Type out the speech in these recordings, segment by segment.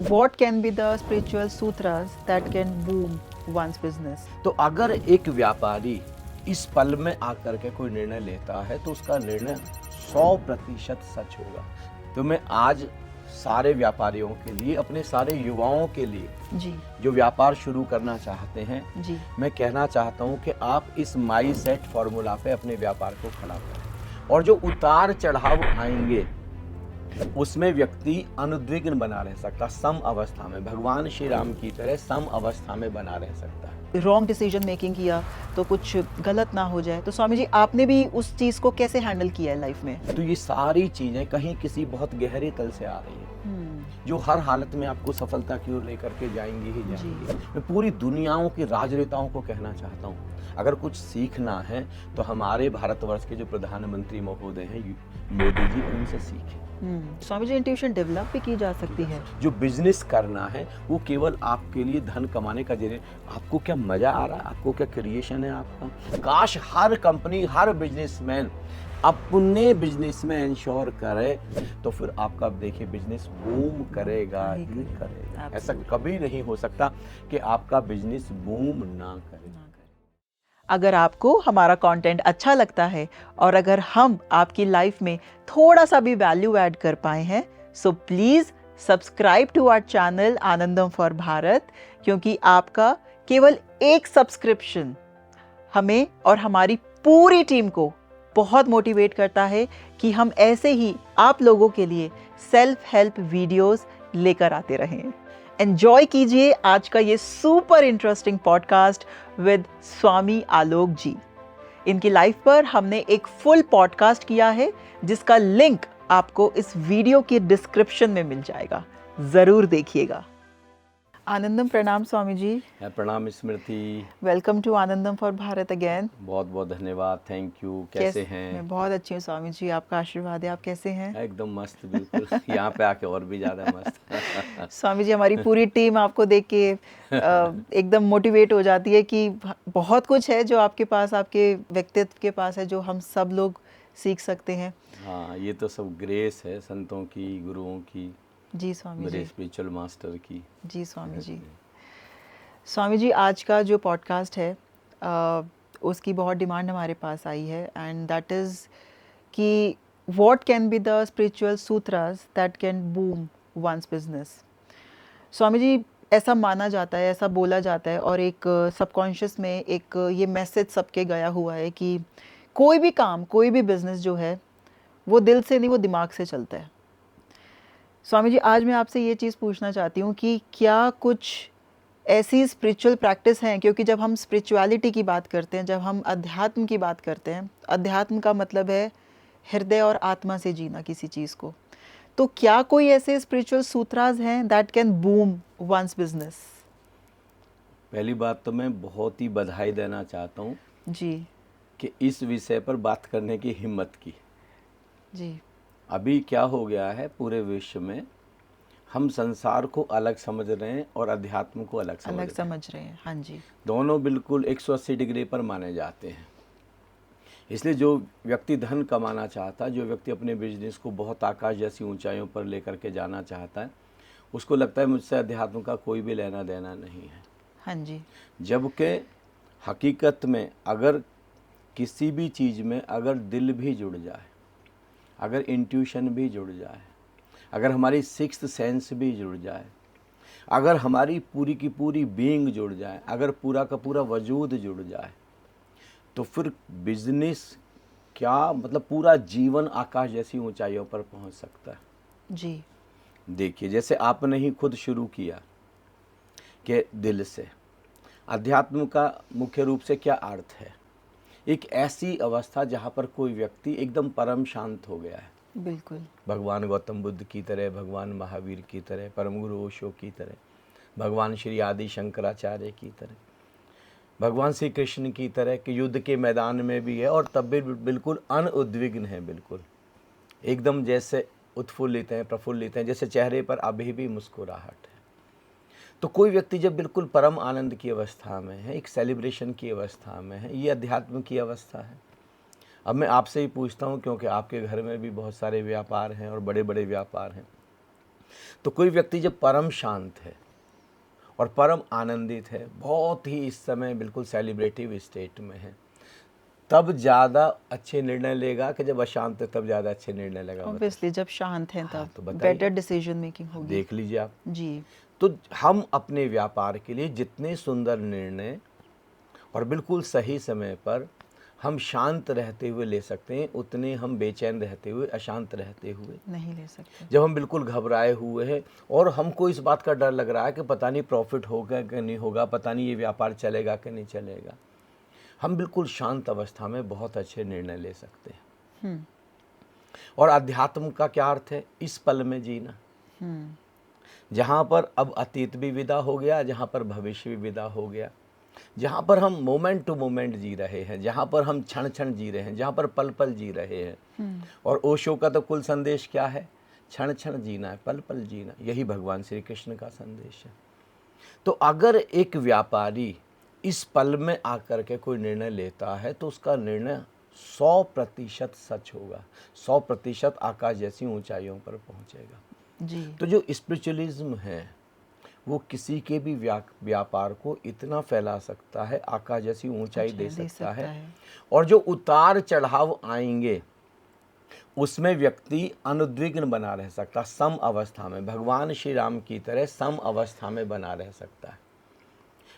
What can be the spiritual sutras that can boom one's business? तो अगर एक व्यापारी इस पल में आकर के कोई निर्णय लेता है तो उसका निर्णय 100% सच होगा। तो मैं आज सारे व्यापारियों के लिए, अपने सारे युवाओं के लिए जी जो व्यापार शुरू करना चाहते हैं, जी मैं कहना चाहता हूं कि आप इस माई सेट फॉर्मूला पे अपने व्यापार को खड़ा करें। और जो उतार चढ़ाव आएंगे उसमें व्यक्ति अनुद्विग्न बना रह सकता, सम अवस्था में, भगवान श्री राम की तरह सम अवस्था में बना रह सकता है। रॉन्ग डिसीजन मेकिंग किया तो कुछ गलत ना हो जाए। तो स्वामी जी, आपने भी उस चीज को कैसे हैंडल किया है लाइफ में? तो ये सारी चीजें कहीं किसी बहुत गहरे तल से आ रही हैं जो हर हालत में आपको सफलता की ओर लेकर के जाएंगी ही जाएंगी। मैं पूरी दुनियाओं के राजनेताओं को कहना चाहता हूँ, अगर कुछ सीखना है तो हमारे भारतवर्ष के जो प्रधानमंत्री महोदय हैं मोदी जी, उनसे सीखें। स्वामी जी, इंट्यूशन डेवलप भी की जा सकती है। जो बिजनेस करना है वो केवल आपके लिए धन कमाने का जरिए, आपको क्या मजा आ रहा है, आपको क्या क्रिएशन है आपका। काश हर कंपनी, हर बिजनेसमैन अपने बिजनेस में इंश्योर करे तो फिर आपका देखिए बिजनेस बूम करेगा ही करेगा। ऐसा कभी नहीं हो सकता कि आपका बिजनेस बूम ना करे। अगर आपको हमारा कंटेंट अच्छा लगता है और अगर हम आपकी लाइफ में थोड़ा सा भी वैल्यू ऐड कर पाए हैं, so please subscribe to our channel Anandam for Bharat, क्योंकि आपका केवल एक सब्सक्रिप्शन हमें और हमारी पूरी टीम को बहुत मोटिवेट करता है कि हम ऐसे ही आप लोगों के लिए सेल्फ हेल्प वीडियोस लेकर आते रहें। एंजॉय कीजिए आज का ये सुपर इंटरेस्टिंग पॉडकास्ट विद स्वामी आलोक जी। इनकी लाइफ पर हमने एक फुल पॉडकास्ट किया है जिसका लिंक आपको इस वीडियो के डिस्क्रिप्शन में मिल जाएगा, जरूर देखिएगा। आनंदम, प्रणाम स्वामी जी। प्रणाम Smriti. Welcome to Anandam for Bharat again. बहुत बहुत धन्यवाद, थैंक यू। कैसे हैं? मैं बहुत अच्छी हूँ स्वामी जी, आपका आशीर्वाद है। आप कैसे हैं? एकदम मस्त, बिल्कुल। यहाँ पे आके और भी ज़्यादा मस्त। स्वामी जी, हमारी पूरी टीम आपको देख के एकदम मोटिवेट हो जाती है कि बहुत कुछ है जो आपके पास, आपके व्यक्तित्व के पास है, जो हम सब लोग सीख सकते हैं। हाँ, ये तो सब ग्रेस है संतों की, गुरुओं की, जी स्वामी जी, मेरे स्पिरिचुअल मास्टर की। जी स्वामी जी। स्वामी जी, आज का जो पॉडकास्ट है उसकी बहुत डिमांड हमारे पास आई है, एंड दैट इज़ कि what can be the spiritual sutras that can boom one's business. Swami ji, ऐसा माना जाता है, ऐसा बोला जाता है, और एक सबकॉन्शियस में एक ये मैसेज सबके गया हुआ है कि कोई भी काम, कोई भी बिजनेस जो है वो दिल से नहीं, वो दिमाग से चलता है। स्वामी जी, आज मैं आपसे ये चीज़ पूछना चाहती हूँ कि क्या कुछ ऐसी स्पिरिचुअल प्रैक्टिस हैं, क्योंकि जब हम स्पिरिचुअलिटी की बात करते हैं, जब हम अध्यात्म की बात करते हैं, अध्यात्म का मतलब है हृदय और आत्मा से जीना किसी चीज़ को, तो क्या कोई ऐसे स्पिरिचुअल सूत्रास हैं that can boom one's business? पहली बात तो मैं बहुत ही बधाई देना चाहता हूँ जी कि इस विषय पर बात करने की हिम्मत की। जी अभी क्या हो गया है, पूरे विश्व में हम संसार को अलग समझ रहे हैं और अध्यात्म को अलग समझ रहे हैं। हाँ जी, दोनों बिल्कुल 180 डिग्री पर माने जाते हैं। इसलिए जो व्यक्ति धन कमाना चाहता है, जो व्यक्ति अपने बिजनेस को बहुत आकाश जैसी ऊंचाइयों पर लेकर के जाना चाहता है, उसको लगता है मुझसे अध्यात्म का कोई भी लेना देना नहीं है। हाँ जी, जबकि हकीकत में अगर किसी भी चीज़ में अगर दिल भी जुड़ जाए, अगर इंट्यूशन भी जुड़ जाए, अगर हमारी सिक्स्थ सेंस भी जुड़ जाए, अगर हमारी पूरी की पूरी बीइंग जुड़ जाए, अगर पूरा का पूरा वजूद जुड़ जाए, तो फिर बिजनेस क्या मतलब पूरा जीवन आकाश जैसी ऊंचाइयों पर पहुंच सकता है। जी देखिए, जैसे आपने ही खुद शुरू किया कि दिल से, अध्यात्म का मुख्य रूप से क्या अर्थ है? एक ऐसी अवस्था जहाँ पर कोई व्यक्ति एकदम परम शांत हो गया है, बिल्कुल। भगवान गौतम बुद्ध की तरह, भगवान महावीर की तरह, परम गुरु ओशो की तरह, भगवान श्री आदि शंकराचार्य की तरह, भगवान श्री कृष्ण की तरह कि युद्ध के मैदान में भी है और तब भी बिल्कुल अनुद्विग्न है, बिल्कुल एकदम जैसे उत्फुल्लित हैं, प्रफुल्लित हैं, जैसे चेहरे पर अभी भी मुस्कुराहट है। तो कोई व्यक्ति जब बिल्कुल परम आनंद की अवस्था में है, एक सेलिब्रेशन की अवस्था में है, ये अध्यात्म की अवस्था है। अब मैं आपसे ही पूछता हूँ, क्योंकि आपके घर में भी बहुत सारे व्यापार हैं और बड़े बड़े व्यापार हैं, तो कोई व्यक्ति जब परम शांत है और परम आनंदित है, बहुत ही इस समय बिल्कुल सेलिब्रेटिव स्टेट में है, तब ज़्यादा अच्छे निर्णय लेगा कि जब अशांत है तब ज़्यादा अच्छे निर्णय लेगा। ऑब्वियसली जब शांत हैं हाँ, तब तो बताइए। बेटर डिसीजन मेकिंग होगी। देख लीजिए आप। जी। तो हम अपने व्यापार के लिए जितने सुंदर निर्णय और बिल्कुल सही समय पर हम शांत रहते हुए ले सकते हैं, उतने हम बेचैन रहते हुए, अशांत रहते हुए नहीं ले सकते। जब हम बिल्कुल घबराए हुए हैं और हमको इस बात का डर लग रहा है कि पता नहीं प्रॉफिट होगा कि नहीं होगा, पता नहीं ये व्यापार चलेगा कि नहीं चलेगा, हम बिल्कुल शांत अवस्था में बहुत अच्छे निर्णय ले सकते हैं। और अध्यात्म का क्या अर्थ है? इस पल में जीना, जहाँ पर अब अतीत भी विदा हो गया, जहाँ पर भविष्य भी विदा हो गया, जहाँ पर हम मोमेंट टू मोमेंट जी रहे हैं, जहाँ पर हम क्षण क्षण जी रहे हैं, जहाँ पर पल पल जी रहे हैं। और ओशो का तो कुल संदेश क्या है? क्षण क्षण जीना है, पल पल जीना। यही भगवान श्री कृष्ण का संदेश है। तो अगर एक व्यापारी इस पल में आकर के कोई निर्णय लेता है तो उसका निर्णय 100% सच होगा, 100% आकाश जैसी ऊंचाइयों पर पहुंचेगा। जी। तो जो स्पिरिचुअलिज्म है वो किसी के भी व्यापार को इतना फैला सकता है, आकाश जैसी ऊंचाई दे सकता है। और जो उतार चढ़ाव आएंगे उसमें व्यक्ति अनुद्विग्न बना रह सकता, सम अवस्था में, भगवान श्री राम की तरह सम अवस्था में बना रह सकता है।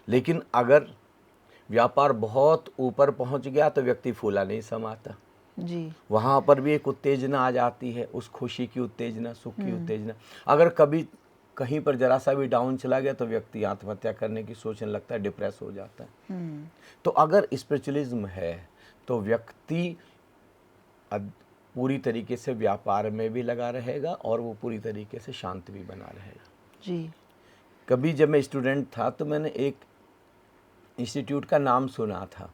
लेकिन अगर व्यापार बहुत ऊपर पहुंच गया तो व्यक्ति फूला नहीं समाता जी। वहाँ पर भी एक उत्तेजना आ जाती है, उस खुशी की उत्तेजना, सुख की उत्तेजना। अगर कभी कहीं पर जरा सा भी डाउन चला गया तो व्यक्ति आत्महत्या करने की सोचने लगता है, डिप्रेस हो जाता है। तो अगर स्पिरिचुअलिज्म है तो व्यक्ति पूरी तरीके से व्यापार में भी लगा रहेगा और वो पूरी तरीके से शांत भी बना रहेगा। जी। कभी जब मैं स्टूडेंट था तो मैंने एक इंस्टीट्यूट का नाम सुना था,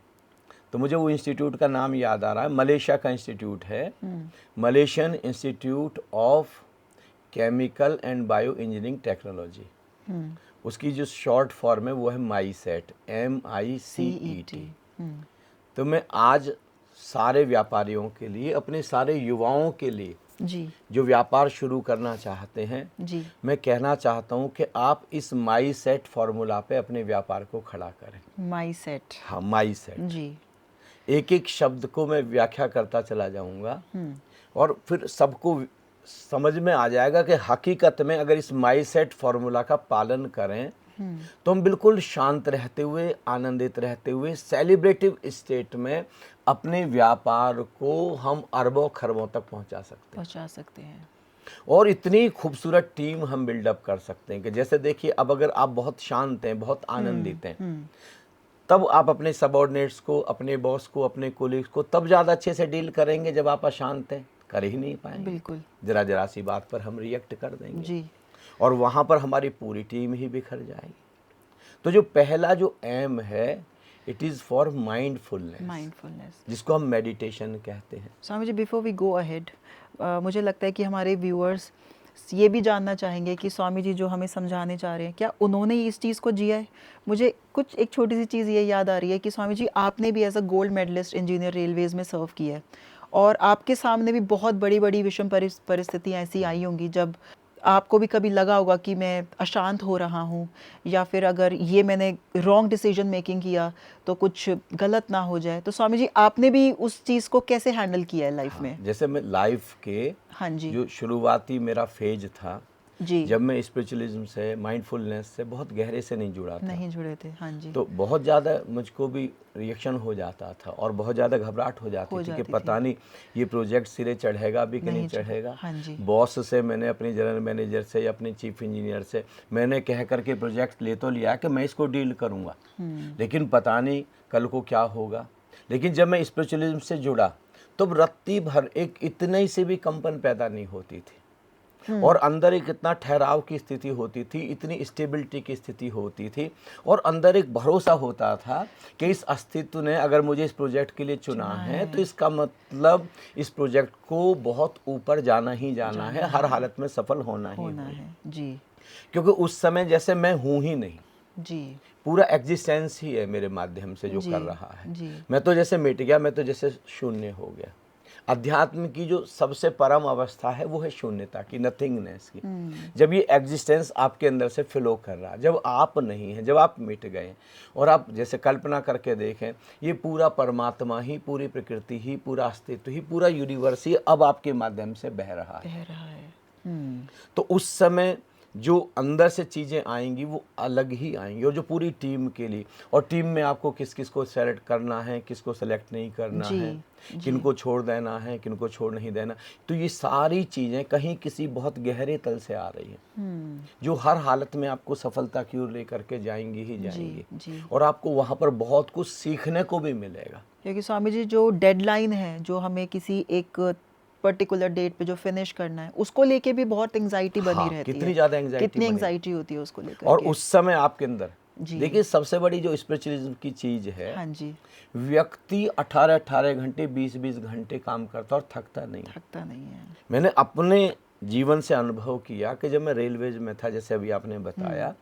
तो मुझे वो इंस्टीट्यूट का नाम याद आ रहा है। मलेशिया का इंस्टीट्यूट है, Malaysian institute of chemical and bio engineering technology. उसकी जो शॉर्ट फॉर्म है वो है माईसेट, MICET। तो मैं आज सारे व्यापारियों के लिए, अपने सारे युवाओं के लिए जी। जो व्यापार शुरू करना चाहते हैं जी। मैं कहना चाहता हूँ कि आप इस माईसेट फॉर्मूला पे अपने व्यापार को खड़ा करें। माईसेट। हाँ, माईसेट। जी। एक एक शब्द को मैं व्याख्या करता चला जाऊंगा और फिर सबको समझ में आ जाएगा कि हकीकत में अगर इस माईसेट फॉर्मूला का पालन करें तो हम बिल्कुल शांत रहते हुए, आनंदित रहते हुए, सेलिब्रेटिव स्टेट में अपने व्यापार को हम अरबों खरबों तक पहुंचा सकते हैं। और इतनी खूबसूरत टीम हम बिल्डअप कर सकते हैं कि जैसे देखिए, अब अगर आप बहुत शांत हैं, बहुत आनंदित हैं, तब आप अपने सबऑर्डिनेट्स को, अपने बॉस को, अपने कोलीग्स को तब ज़्यादा अच्छे से डील करेंगे। जब आप अशांत हैं, कर ही नहीं पाएंगे। बिल्कुल। जरा सी बात पर हम रिएक्ट कर देंगे जी। और वहाँ पर हमारी पूरी टीम ही बिखर जाएगी। तो जो पहला जो एम है, इट इज़ फॉर माइंडफुलनेस, जिसको हम मेडिटेशन कहते हैं। Swami ji, before we go ahead, मुझे लगता है कि हमारे व्यूअर्स ये भी जानना चाहेंगे कि स्वामी जी जो हमें समझाने चाह रहे हैं, क्या उन्होंने इस चीज़ को जिया है? मुझे कुछ एक छोटी सी चीज़ ये याद आ रही है कि स्वामी जी आपने भी as a gold medalist engineer railways में सर्व किया है और आपके सामने भी बहुत बड़ी बड़ी विषम परिस्थितियाँ ऐसी आई होंगी जब आपको भी कभी लगा होगा कि मैं अशांत हो रहा हूँ, या फिर अगर ये मैंने रॉन्ग डिसीजन मेकिंग किया तो कुछ गलत ना हो जाए। तो स्वामी जी आपने भी उस चीज़ को कैसे हैंडल किया है लाइफ में? जैसे मैं लाइफ के हाँ जी। जो शुरुआती मेरा फेज था जी। जब मैं स्पिरिचुअलिज्म से, माइंडफुलनेस से बहुत गहरे से नहीं जुड़ा था, नहीं जुड़े थे। हाँ जी। तो बहुत ज़्यादा मुझको भी रिएक्शन हो जाता था और बहुत ज़्यादा घबराहट हो जाती थी कि पता नहीं ये प्रोजेक्ट सिरे चढ़ेगा भी कि नहीं चढ़ेगा। हाँ जी। बॉस से मैंने, अपने जनरल मैनेजर से या अपने चीफ इंजीनियर से मैंने कह करके प्रोजेक्ट ले तो लिया कि मैं इसको डील करूँगा, लेकिन पता नहीं कल को क्या होगा। लेकिन जब मैं स्पिरिचुअलिज्म से जुड़ा तो रत्ती भर एक इतने से भी कंपन पैदा नहीं होती थी और अंदर एक इतना ठहराव की स्थिति होती थी, इतनी स्टेबिलिटी की स्थिति होती थी और अंदर एक भरोसा होता था कि इस अस्तित्व ने अगर मुझे इस प्रोजेक्ट के लिए चुना है तो इसका मतलब इस प्रोजेक्ट को बहुत ऊपर जाना ही जाना है, हर हालत में सफल होना है जी। क्योंकि उस समय जैसे मैं हूँ ही नहीं जी, पूरा एग्जिस्टेंस ही है मेरे माध्यम से जो कर रहा है। जी। मैं तो जैसे मिट गया, मैं तो जैसे शून्य हो गया। अध्यात्म की जो सबसे परम अवस्था है वो है शून्यता की, नथिंगनेस की। जब ये एग्जिस्टेंस आपके अंदर से फ्लो कर रहा है, जब आप नहीं हैं, जब आप मिट गए हैं, और आप जैसे कल्पना करके देखें, ये पूरा परमात्मा ही, पूरी प्रकृति ही, पूरा अस्तित्व ही, पूरा यूनिवर्स ही अब आपके माध्यम से बह रहा है। तो उस समय जो अंदर से चीज़ें आएंगी वो अलग ही आएंगी, और जो पूरी टीम के लिए, और टीम में आपको किस किस को सेलेक्ट करना है, किसको सेलेक्ट नहीं करना है, किनको छोड़ देना है, किनको छोड़ नहीं देना, तो ये सारी चीज़ें कहीं किसी बहुत गहरे तल से आ रही हैं, जो हर हालत में आपको सफलता की ओर लेकर के जाएंगी ही जाएंगी, और आपको वहाँ पर बहुत कुछ सीखने को भी मिलेगा। क्योंकि स्वामी जी, जो डेडलाइन है, जो हमें किसी एक पर्टिकुलर डेट पे जो फिनिश करना है, उसको लेके भी बहुत एंजाइटी बनी रहती है। कितनी ज़्यादा एंजाइटी, कितनी एंजाइटी होती है उसको लेकर। और उस समय आपके अंदर देखिए, सबसे बड़ी जो स्पिरिचुअलिज्म की चीज़ है, हाँ जी, व्यक्ति 18-18 घंटे, 20-20 घंटे काम करता और थकता नहीं है। मैंने अपने जीवन से अनुभव किया कि जब मैं रेलवेज में था, जैसे अभी आपने बताया,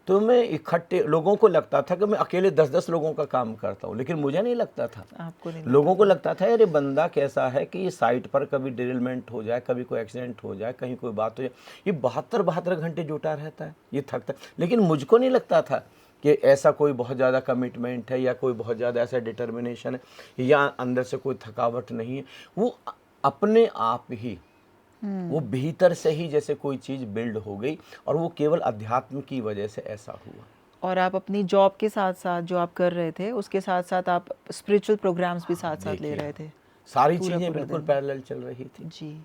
तो मैं इकट्ठे लोगों को लगता था कि मैं अकेले 10-10 लोगों का काम करता हूँ, लेकिन मुझे नहीं लगता था, आपको नहीं लोगों को लगता था अरे बंदा कैसा है कि ये साइट पर कभी डिरेलमेंट हो जाए, कभी कोई एक्सीडेंट हो जाए, कहीं कोई बात हो जाए, ये 72 घंटे जुटा रहता है, ये थकता। लेकिन मुझको नहीं लगता था कि ऐसा कोई बहुत ज़्यादा कमिटमेंट है, या कोई बहुत ज़्यादा ऐसा डिटर्मिनेशन है, या अंदर से कोई थकावट नहीं है। वो अपने आप ही, वो भीतर से ही जैसे कोई चीज़ बिल्ड हो गई, और वो केवल अध्यात्म की वजह से ऐसा हुआ। और आप अपनी जॉब के साथ साथ जो आप कर रहे थे, उसके साथ साथ आप स्पिरिचुअल प्रोग्राम्स भी साथ साथ ले रहे थे, सारी चीज़ें बिल्कुल पैरेलल चल रही थी जी।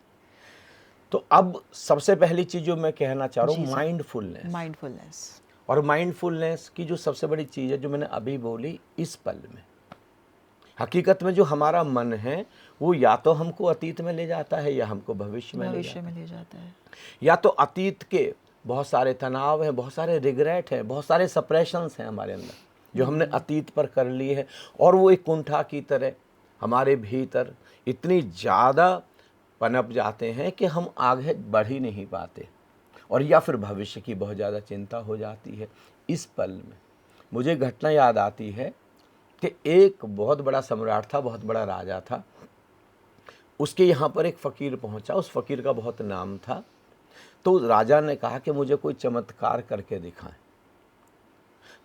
तो अब सबसे पहली चीज़ जो मैं कहना चाह रहा हूँ, माइंडफुलनेस। और माइंडफुलनेस की जो सबसे बड़ी चीज़ है, जो मैंने अभी बोली, इस पल में हकीकत में जो हमारा मन है, वो या तो हमको अतीत में ले जाता है, या हमको भविष्य में ले जाता है। या तो अतीत के बहुत सारे तनाव हैं, बहुत सारे रिग्रेट हैं, बहुत सारे सप्रेशंस हैं हमारे अंदर, जो हमने अतीत पर कर लिए हैं, और वो एक कुंठा की तरह हमारे भीतर इतनी ज़्यादा पनप जाते हैं कि हम आगे बढ़ ही नहीं पाते, और या फिर भविष्य की बहुत ज़्यादा चिंता हो जाती है। इस पल में मुझे घटना याद आती है कि एक बहुत बड़ा सम्राट था, बहुत बड़ा राजा था, उसके यहाँ पर एक फ़कीर पहुँचा, उस फ़कीर का बहुत नाम था। तो राजा ने कहा कि मुझे कोई चमत्कार करके दिखाएं।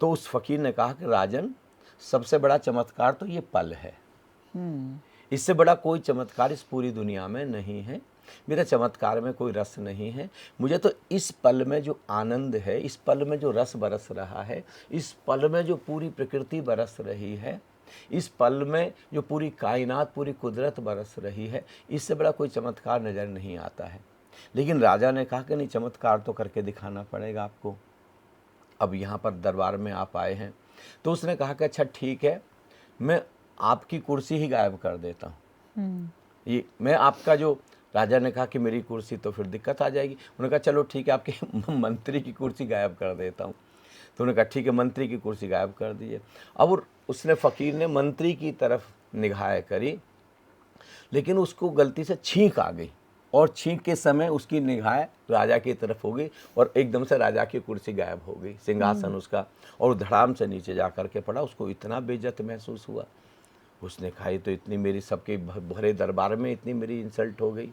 तो उस फ़कीर ने कहा कि राजन, सबसे बड़ा चमत्कार तो ये पल है, इससे बड़ा कोई चमत्कार इस पूरी दुनिया में नहीं है। मेरा चमत्कार में कोई रस नहीं है, मुझे तो इस पल में जो आनंद है, इस पल में जो रस बरस रहा है, इस पल में जो पूरी प्रकृति बरस रही है, इस पल में जो पूरी कायनात, पूरी कुदरत बरस रही है, इससे बड़ा कोई चमत्कार नज़र नहीं आता है। लेकिन राजा ने कहा कि नहीं, चमत्कार तो करके दिखाना पड़ेगा आपको, अब यहाँ पर दरबार में आप आए हैं। तो उसने कहा कि अच्छा ठीक है, मैं आपकी कुर्सी ही गायब कर देता हूँ। ये मैं आपका जो, राजा ने कहा कि मेरी कुर्सी तो फिर दिक्कत आ जाएगी। उन्होंने कहा चलो ठीक है, आपके मंत्री की कुर्सी गायब कर देता हूँ। तो उन्होंने कहा ठीक है, मंत्री की कुर्सी गायब कर दीजिए। अब उसने फ़कीर ने मंत्री की तरफ निगाहें करी, लेकिन उसको गलती से छींक आ गई, और छींक के समय उसकी निगाह राजा की तरफ हो गई, और एकदम से राजा की कुर्सी गायब हो गई, सिंहासन उसका, और धड़ाम से नीचे जा कर के पड़ा। उसको इतना बेइज्जत महसूस हुआ। उसने कहा ये तो इतनी मेरी, सबके भरे दरबार में इतनी मेरी इंसल्ट हो गई।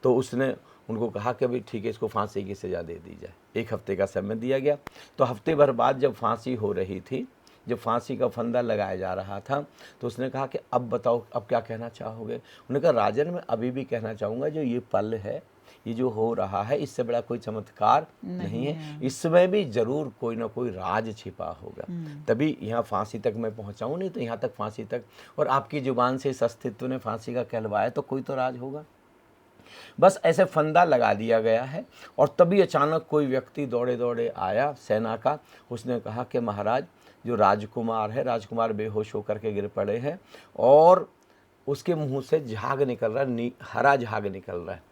तो उसने उनको कहा कि भाई ठीक है, इसको फांसी की सज़ा दे दी जाए। 1 हफ्ते का समय दिया गया। तो हफ्ते भर बाद जब फांसी हो रही थी, जब फांसी का फंदा लगाया जा रहा था, तो उसने कहा कि अब बताओ, अब क्या कहना चाहोगे। उन्होंने कहा राजन, मैं अभी भी कहना चाहूँगा, जो ये पल है, ये जो हो रहा है, इससे बड़ा कोई चमत्कार नहीं है, इसमें भी ज़रूर कोई ना कोई राज छिपा होगा, तभी यहाँ फांसी तक मैं पहुँचाऊँ, नहीं तो यहाँ तक फांसी तक, और आपकी ज़ुबान से इस अस्तित्व ने फांसी का कहलवाया, तो कोई तो राज होगा। बस ऐसे फंदा लगा दिया गया है। और तभी अचानक कोई व्यक्ति दौड़े दौड़े आया, सेना का। उसने कहा कि महाराज, जो राजकुमार है, राजकुमार बेहोश होकर के गिर पड़े हैं, और उसके मुंह से झाग निकल रहा है, हरा झाग निकल रहा है।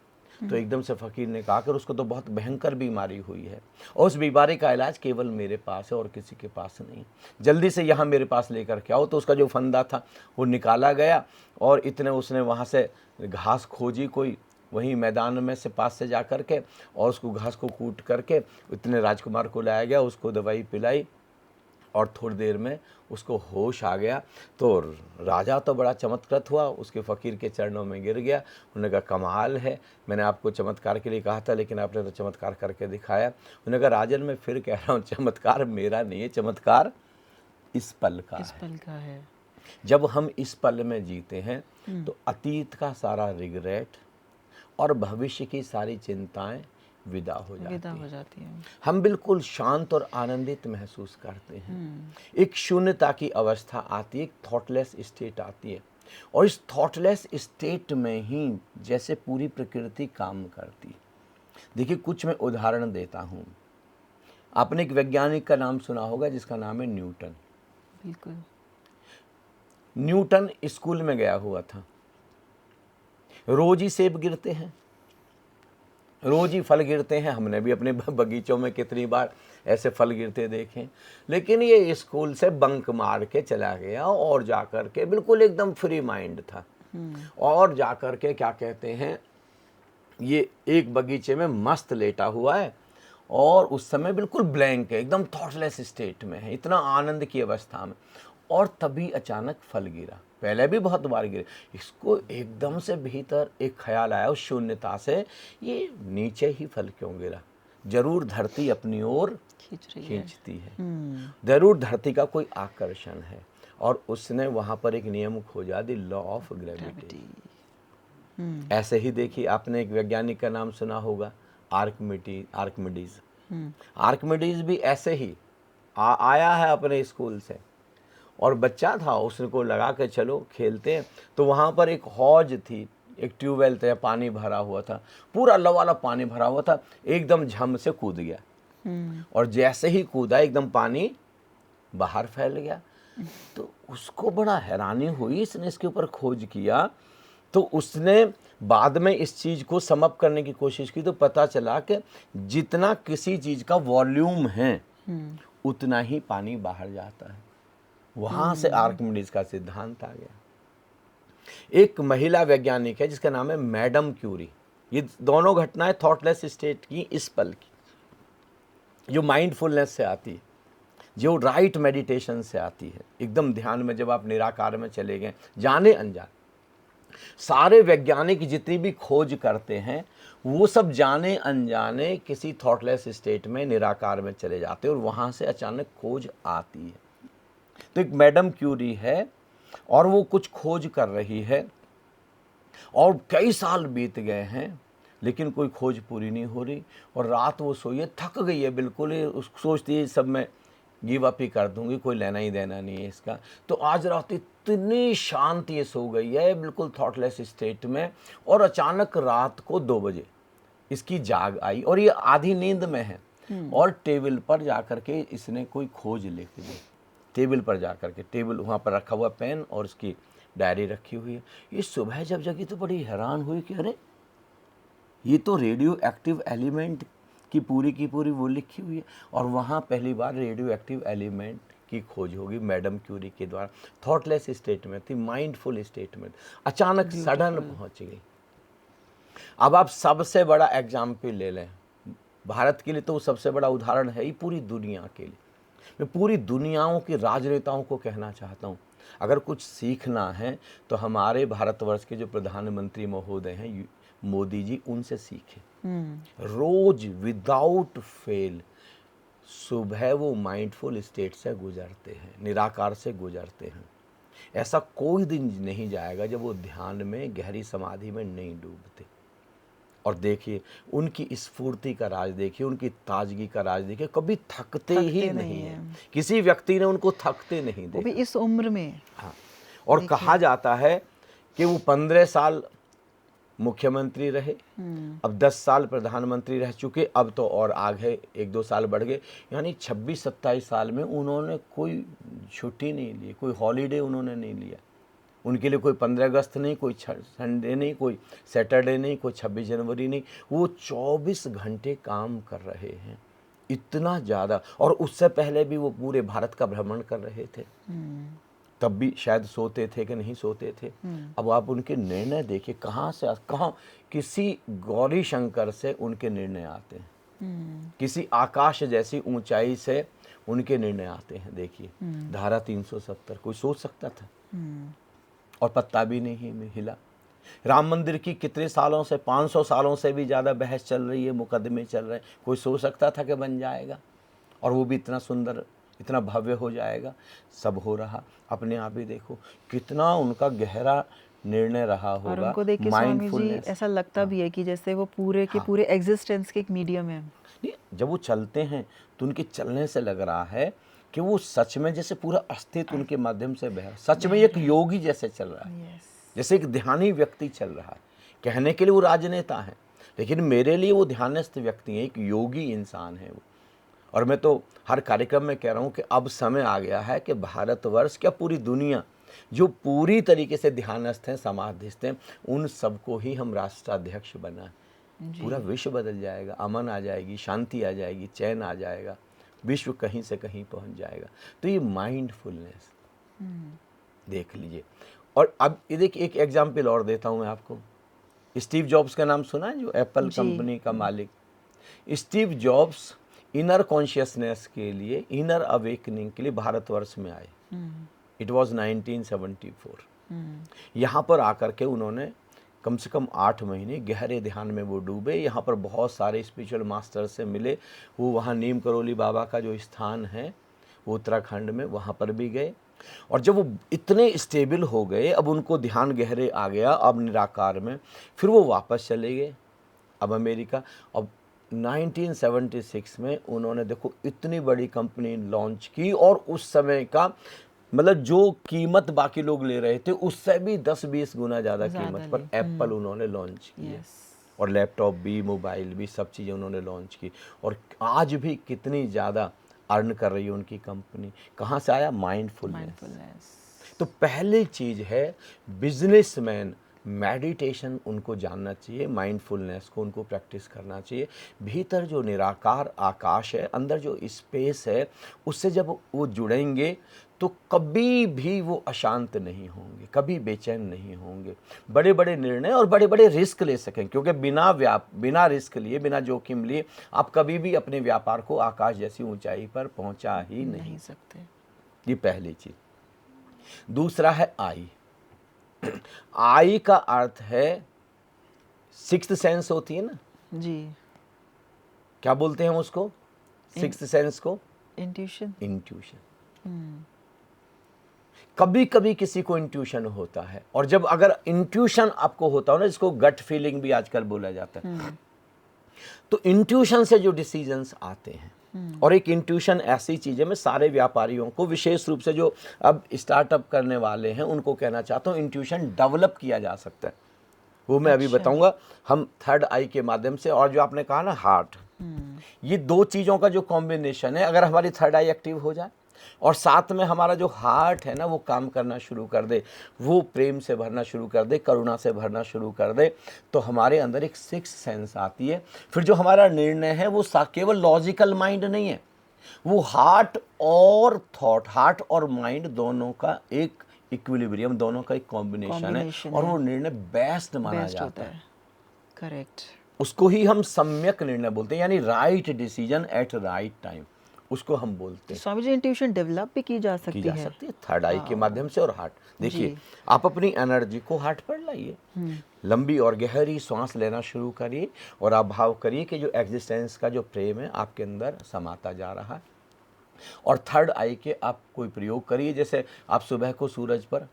तो एकदम से फ़कीर ने कहा कि उसको तो बहुत भयंकर बीमारी हुई है, और उस बीमारी का इलाज केवल मेरे पास है और किसी के पास नहीं, जल्दी से यहाँ मेरे पास लेकर के आओ। तो उसका जो फंदा था वो निकाला गया, और इतने उसने वहाँ से घास खोजी, कोई वहीं मैदान में से पास से जा कर के, और उसको घास को कूट करके इतने राजकुमार को लाया गया, उसको दवाई पिलाई, और थोड़ी देर में उसको होश आ गया। तो राजा तो बड़ा चमत्कृत हुआ, उसके फ़कीर के चरणों में गिर गया। उन्होंने कहा कमाल है, मैंने आपको चमत्कार के लिए कहा था लेकिन आपने तो चमत्कार करके दिखाया। उन्होंने कहा राजन मैं फिर कह रहा हूँ, चमत्कार मेरा नहीं है, चमत्कार इस पल का इस पल का है। जब हम इस पल में जीते हैं तो अतीत का सारा रिग्रेट और भविष्य की सारी चिंताएं विदा हो जाती हैं। हम बिल्कुल शांत और आनंदित महसूस करते हैं। एक शून्यता की अवस्था आती है, एक थॉटलेस स्टेट आती है, और इस थॉटलेस स्टेट में ही जैसे पूरी प्रकृति काम करती है। देखिए कुछ मैं उदाहरण देता हूँ। आपने एक वैज्ञानिक का नाम सुना होगा जिसका नाम है न्यूटन। बिल्कुल। न्यूटन स्कूल में गया हुआ था, रोज ही सेब गिरते हैं, रोज ही फल गिरते हैं। हमने भी अपने बगीचों में कितनी बार ऐसे फल गिरते देखे। लेकिन ये स्कूल से बंक मार के चला गया और जाकर के बिल्कुल एकदम फ्री माइंड था, और जाकर के क्या कहते हैं, ये एक बगीचे में मस्त लेटा हुआ है और उस समय बिल्कुल ब्लैंक है, एकदम थॉटलेस स्टेट में है, इतना आनंद की अवस्था में। और तभी अचानक फल गिरा, पहले भी बहुत बार गिरे। इसको एकदम से भीतर एक ख्याल आया उस शून्यता से, ये नीचे ही फल क्यों गिरा, जरूर धरती अपनी ओर खींचती है, जरूर धरती का कोई आकर्षण है। और उसने वहां पर एक नियम खोजा, द लॉ ऑफ ग्रेविटी। ऐसे ही देखिए, आपने एक वैज्ञानिक का नाम सुना होगा, आर्किमिडीज। आर्किमिडीज भी ऐसे ही आया है अपने स्कूल से, और बच्चा था, उसको लगा के चलो खेलते हैं। तो वहाँ पर एक हौज थी, एक ट्यूबवेल था, पानी भरा हुआ था, पूरा लबालब पानी भरा हुआ था, एकदम झम से कूद गया। और जैसे ही कूदा एकदम पानी बाहर फैल गया। तो उसको बड़ा हैरानी हुई, इसने इसके ऊपर खोज किया, तो उसने बाद में इस चीज़ को समअप करने की कोशिश की, तो पता चला कि जितना किसी चीज़ का वॉल्यूम है उतना ही पानी बाहर जाता है। वहाँ से आर्किमिडीज का सिद्धांत आ गया। एक महिला वैज्ञानिक है जिसका नाम है मैडम क्यूरी। ये दोनों घटनाएं थॉटलेस स्टेट की, इस पल की, जो माइंडफुलनेस से आती है, जो राइट मेडिटेशन से आती है, एकदम ध्यान में जब आप निराकार में चले गए, जाने अनजाने। सारे वैज्ञानिक जितनी भी खोज करते हैं वो सब जाने अनजाने किसी थॉटलेस स्टेट में, निराकार में चले जाते हैं, और वहाँ से अचानक खोज आती है। तो एक मैडम क्यूरी है और वो कुछ खोज कर रही है, और कई साल बीत गए हैं लेकिन कोई खोज पूरी नहीं हो रही। और रात वो सोई है, थक गई है बिल्कुल, सोचती है सब मैं गिव अप ही कर दूंगी, कोई लेना ही देना नहीं है इसका। तो आज रात इतनी शांत ये सो गई है बिल्कुल थॉटलेस स्टेट में, और अचानक रात को 2 बजे इसकी जाग आई, और ये आधी नींद में है, और टेबल पर जाकर के इसने कोई खोज लिख दी। टेबल पर जाकर के, टेबल वहाँ पर रखा हुआ पेन और उसकी डायरी रखी हुई है। ये सुबह जब जगी तो बड़ी हैरान हुई कि अरे ये तो रेडियो एक्टिव एलिमेंट की पूरी वो लिखी हुई है, और वहाँ पहली बार रेडियो एक्टिव एलिमेंट की खोज होगी मैडम क्यूरी के द्वारा। थॉटलेस स्टेट में थी, माइंडफुल स्टेट में, अचानक सडन पहुँच गई। अब आप सबसे बड़ा एग्जाम्पल ले लें, भारत के लिए तो सबसे बड़ा उदाहरण है ही, पूरी दुनिया के लिए। मैं पूरी दुनियाओं के राजनेताओं को कहना चाहता हूँ, अगर कुछ सीखना है तो हमारे भारतवर्ष के जो प्रधानमंत्री महोदय हैं मोदी जी, उनसे सीखें। रोज विदाउट फेल सुबह वो माइंडफुल स्टेट से गुजरते हैं, निराकार से गुजरते हैं। ऐसा कोई दिन नहीं जाएगा जब वो ध्यान में, गहरी समाधि में नहीं डूबते। और देखिए उनकी स्फूर्ति का राज देखिए, उनकी ताजगी का राज देखिए, कभी थकते ही नहीं है। किसी व्यक्ति ने उनको थकते नहीं देखा, वो भी इस उम्र में। हाँ, और कहा जाता है कि वो 15 साल मुख्यमंत्री रहे, अब 10 साल प्रधानमंत्री रह चुके, अब तो और आगे 1-2 साल बढ़ गए, यानी 26-27 साल में उन्होंने कोई छुट्टी नहीं ली, कोई हॉलीडे उन्होंने नहीं लिया। उनके लिए कोई 15 अगस्त नहीं, कोई संडे नहीं, कोई सैटरडे नहीं, कोई 26 जनवरी नहीं, वो 24 घंटे काम कर रहे हैं, इतना ज़्यादा। और उससे पहले भी वो पूरे भारत का भ्रमण कर रहे थे, तब भी शायद सोते थे कि नहीं सोते थे। अब आप उनके निर्णय देखिए, कहाँ से कहाँ, किसी गौरी शंकर से उनके निर्णय आते हैं, किसी आकाश जैसी ऊंचाई से उनके निर्णय आते हैं। देखिए धारा 370 कोई सोच सकता था? हम्म, और पत्ता भी नहीं हिला। राम मंदिर की कितने सालों से, 500 सालों से भी ज़्यादा बहस चल रही है, मुकदमे चल रहे हैं, कोई सोच सकता था कि बन जाएगा और वो भी इतना सुंदर, इतना भव्य हो जाएगा? सब हो रहा। अपने आप ही देखो कितना उनका गहरा निर्णय रहा और होगा। उनको देख के स्वामी जी माइंडफुलनेस। ऐसा लगता भी है कि जैसे वो पूरे के हाँ। पूरे एग्जिस्टेंस के एक मीडियम है। नहीं, जब वो चलते हैं तो उनके चलने से लग रहा है कि वो सच में जैसे पूरा अस्तित्व उनके माध्यम से बह रहा है, सच में एक योगी जैसे चल रहा है, यस, जैसे एक ध्यानी व्यक्ति चल रहा है। कहने के लिए वो राजनेता है, लेकिन मेरे लिए वो ध्यानस्थ व्यक्ति है, एक योगी इंसान है वो। और मैं तो हर कार्यक्रम में कह रहा हूँ कि अब समय आ गया है कि भारतवर्ष, क्या पूरी दुनिया जो पूरी तरीके से ध्यानस्थ हैं, समाधिस्थ हैं, उन सबको ही हम राष्ट्राध्यक्ष बनाएं। पूरा विश्व बदल जाएगा, अमन आ जाएगी, शांति आ जाएगी, चैन आ जाएगा, विश्व कहीं से कहीं पहुंच जाएगा। तो ये माइंडफुलनेस देख लीजिए। और अब ये देखिए एक एग्जाम्पल और देता हूं मैं आपको। स्टीव जॉब्स का नाम सुना है, जो एप्पल जी। कंपनी का मालिक। स्टीव जॉब्स इनर कॉन्शियसनेस के लिए, इनर अवेकनिंग के लिए भारतवर्ष में आए। It was 1974। यहाँ पर आकर के उन्होंने कम से कम 8 महीने गहरे ध्यान में वो डूबे। यहाँ पर बहुत सारे स्पिरिचुअल मास्टर से मिले। वो वहाँ नीम करोली बाबा का जो स्थान है वो उत्तराखंड में, वहाँ पर भी गए। और जब वो इतने स्टेबल हो गए, अब उनको ध्यान गहरे आ गया, अब निराकार में, फिर वो वापस चले गए अब अमेरिका। अब 1976 में उन्होंने देखो इतनी बड़ी कंपनी लॉन्च की, और उस समय का मतलब जो कीमत बाकी लोग ले रहे थे उससे भी 10-20 गुना ज़्यादा कीमत पर एप्पल उन्होंने लॉन्च किया। और लैपटॉप भी, मोबाइल भी, सब चीज़ें उन्होंने लॉन्च की। और आज भी कितनी ज़्यादा अर्न कर रही है उनकी कंपनी। कहाँ से आया? माइंडफुलनेस। तो पहली चीज़ है बिजनेसमैन, मेडिटेशन उनको जानना चाहिए, माइंडफुलनेस को उनको प्रैक्टिस करना चाहिए। भीतर जो निराकार आकाश है, अंदर जो स्पेस है, उससे जब वो जुड़ेंगे तो कभी भी वो अशांत नहीं होंगे, कभी बेचैन नहीं होंगे, बड़े बड़े निर्णय और बड़े बड़े रिस्क ले सकें। क्योंकि बिना रिस्क लिए, बिना जोखिम लिए आप कभी भी अपने व्यापार को आकाश जैसी ऊंचाई पर पहुंचा ही नहीं सकते। ये पहली चीज। दूसरा है आई। आई का अर्थ है सिक्स्थ सेंस होती है ना जी, क्या बोलते हैं उसको? सिक्स्थ सेंस को इंट्यूशन। कभी कभी किसी को इंट्यूशन होता है, और जब अगर इंट्यूशन आपको होता हो ना, जिसको गट फीलिंग भी आजकल बोला जाता है, तो इंट्यूशन से जो डिसीजंस आते हैं, और एक इंट्यूशन ऐसी चीज है, मैं सारे व्यापारियों को, विशेष रूप से जो अब स्टार्टअप करने वाले हैं, उनको कहना चाहता हूँ, इंट्यूशन डेवलप किया जा सकता है। वो मैं अभी बताऊंगा हम थर्ड आई के माध्यम से। और जो आपने कहा ना हार्ट, ये दो चीजों का जो कॉम्बिनेशन है, अगर हमारी थर्ड आई एक्टिव हो जाए और साथ में हमारा जो हार्ट है ना वो काम करना शुरू कर दे, वो प्रेम से भरना शुरू कर दे, करुणा से भरना शुरू कर दे, तो हमारे अंदर एक सिक्स्थ सेंस आती है। फिर जो हमारा निर्णय है वो केवल लॉजिकल माइंड नहीं है, वो हार्ट और थॉट, हार्ट और माइंड दोनों का एक इक्विलिब्रियम, दोनों का एक कॉम्बिनेशन है, और वो निर्णय बेस्ट माना जाता है। करेक्ट। उसको ही हम सम्यक निर्णय बोलते हैं, यानी right decision at right time, उसको हम बोलते हैं। स्वामी जी, इंट्यूशन डेवलप भी की जा सकती है थर्ड आई के माध्यम से। और हार्ट देखिए, आप अपनी एनर्जी को हार्ट पर लाइए, लंबी और गहरी सांस लेना शुरू करिए, और आप भाव करिए कि जो एग्जिस्टेंस का जो प्रेम है आपके अंदर समाता जा रहा है। और थर्ड आई के आप कोई प्रयोग करिए, जैसे आप सुबह को सूरज पर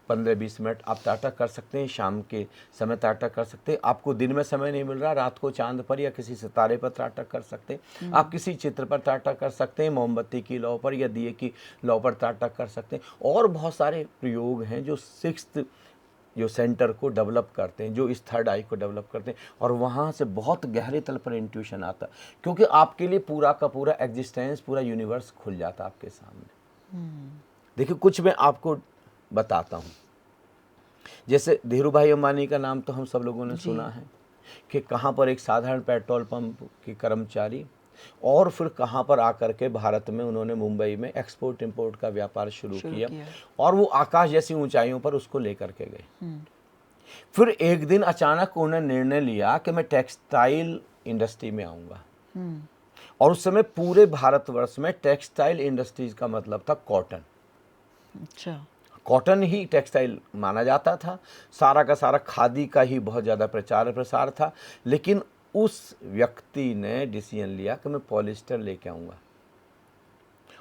15-20 मिनट आप ताटक कर सकते हैं, शाम के समय ताटक कर सकते हैं। आपको दिन में समय नहीं मिल रहा, रात को चांद पर या किसी सितारे पर ताटक कर सकते हैं। आप किसी चित्र पर ताटक कर सकते हैं, मोमबत्ती की लौ पर या दिए की लौ पर ताटक कर सकते हैं। और बहुत सारे प्रयोग हैं जो सिक्स्थ जो सेंटर को डेवलप करते हैं, जो इस थर्ड आई को डेवलप करते हैं, और वहाँ से बहुत गहरे तल पर इंट्यूशन आता है, क्योंकि आपके लिए पूरा का पूरा एग्जिस्टेंस, पूरा यूनिवर्स खुल जाता है आपके सामने। देखिए कुछ मैं आपको बताता हूँ, जैसे धीरू भाई अंबानी का नाम तो हम सब लोगों ने सुना है, कि कहाँ पर एक साधारण पेट्रोल पंप के कर्मचारी, और फिर कहाँ पर आकर के भारत में उन्होंने मुंबई में एक्सपोर्ट इंपोर्ट का व्यापार शुरू किया, और वो आकाश जैसी ऊंचाइयों पर उसको लेकर के गए। फिर एक दिन अचानक उन्होंने निर्णय लिया कि मैं टेक्सटाइल इंडस्ट्री में आऊँगा, और उस समय पूरे भारतवर्ष में टेक्सटाइल इंडस्ट्रीज का मतलब था कॉटन। अच्छा। कॉटन ही टेक्सटाइल माना जाता था, सारा का सारा खादी का ही बहुत ज़्यादा प्रचार प्रसार था। लेकिन उस व्यक्ति ने डिसीजन लिया कि मैं पॉलिस्टर लेके आऊँगा,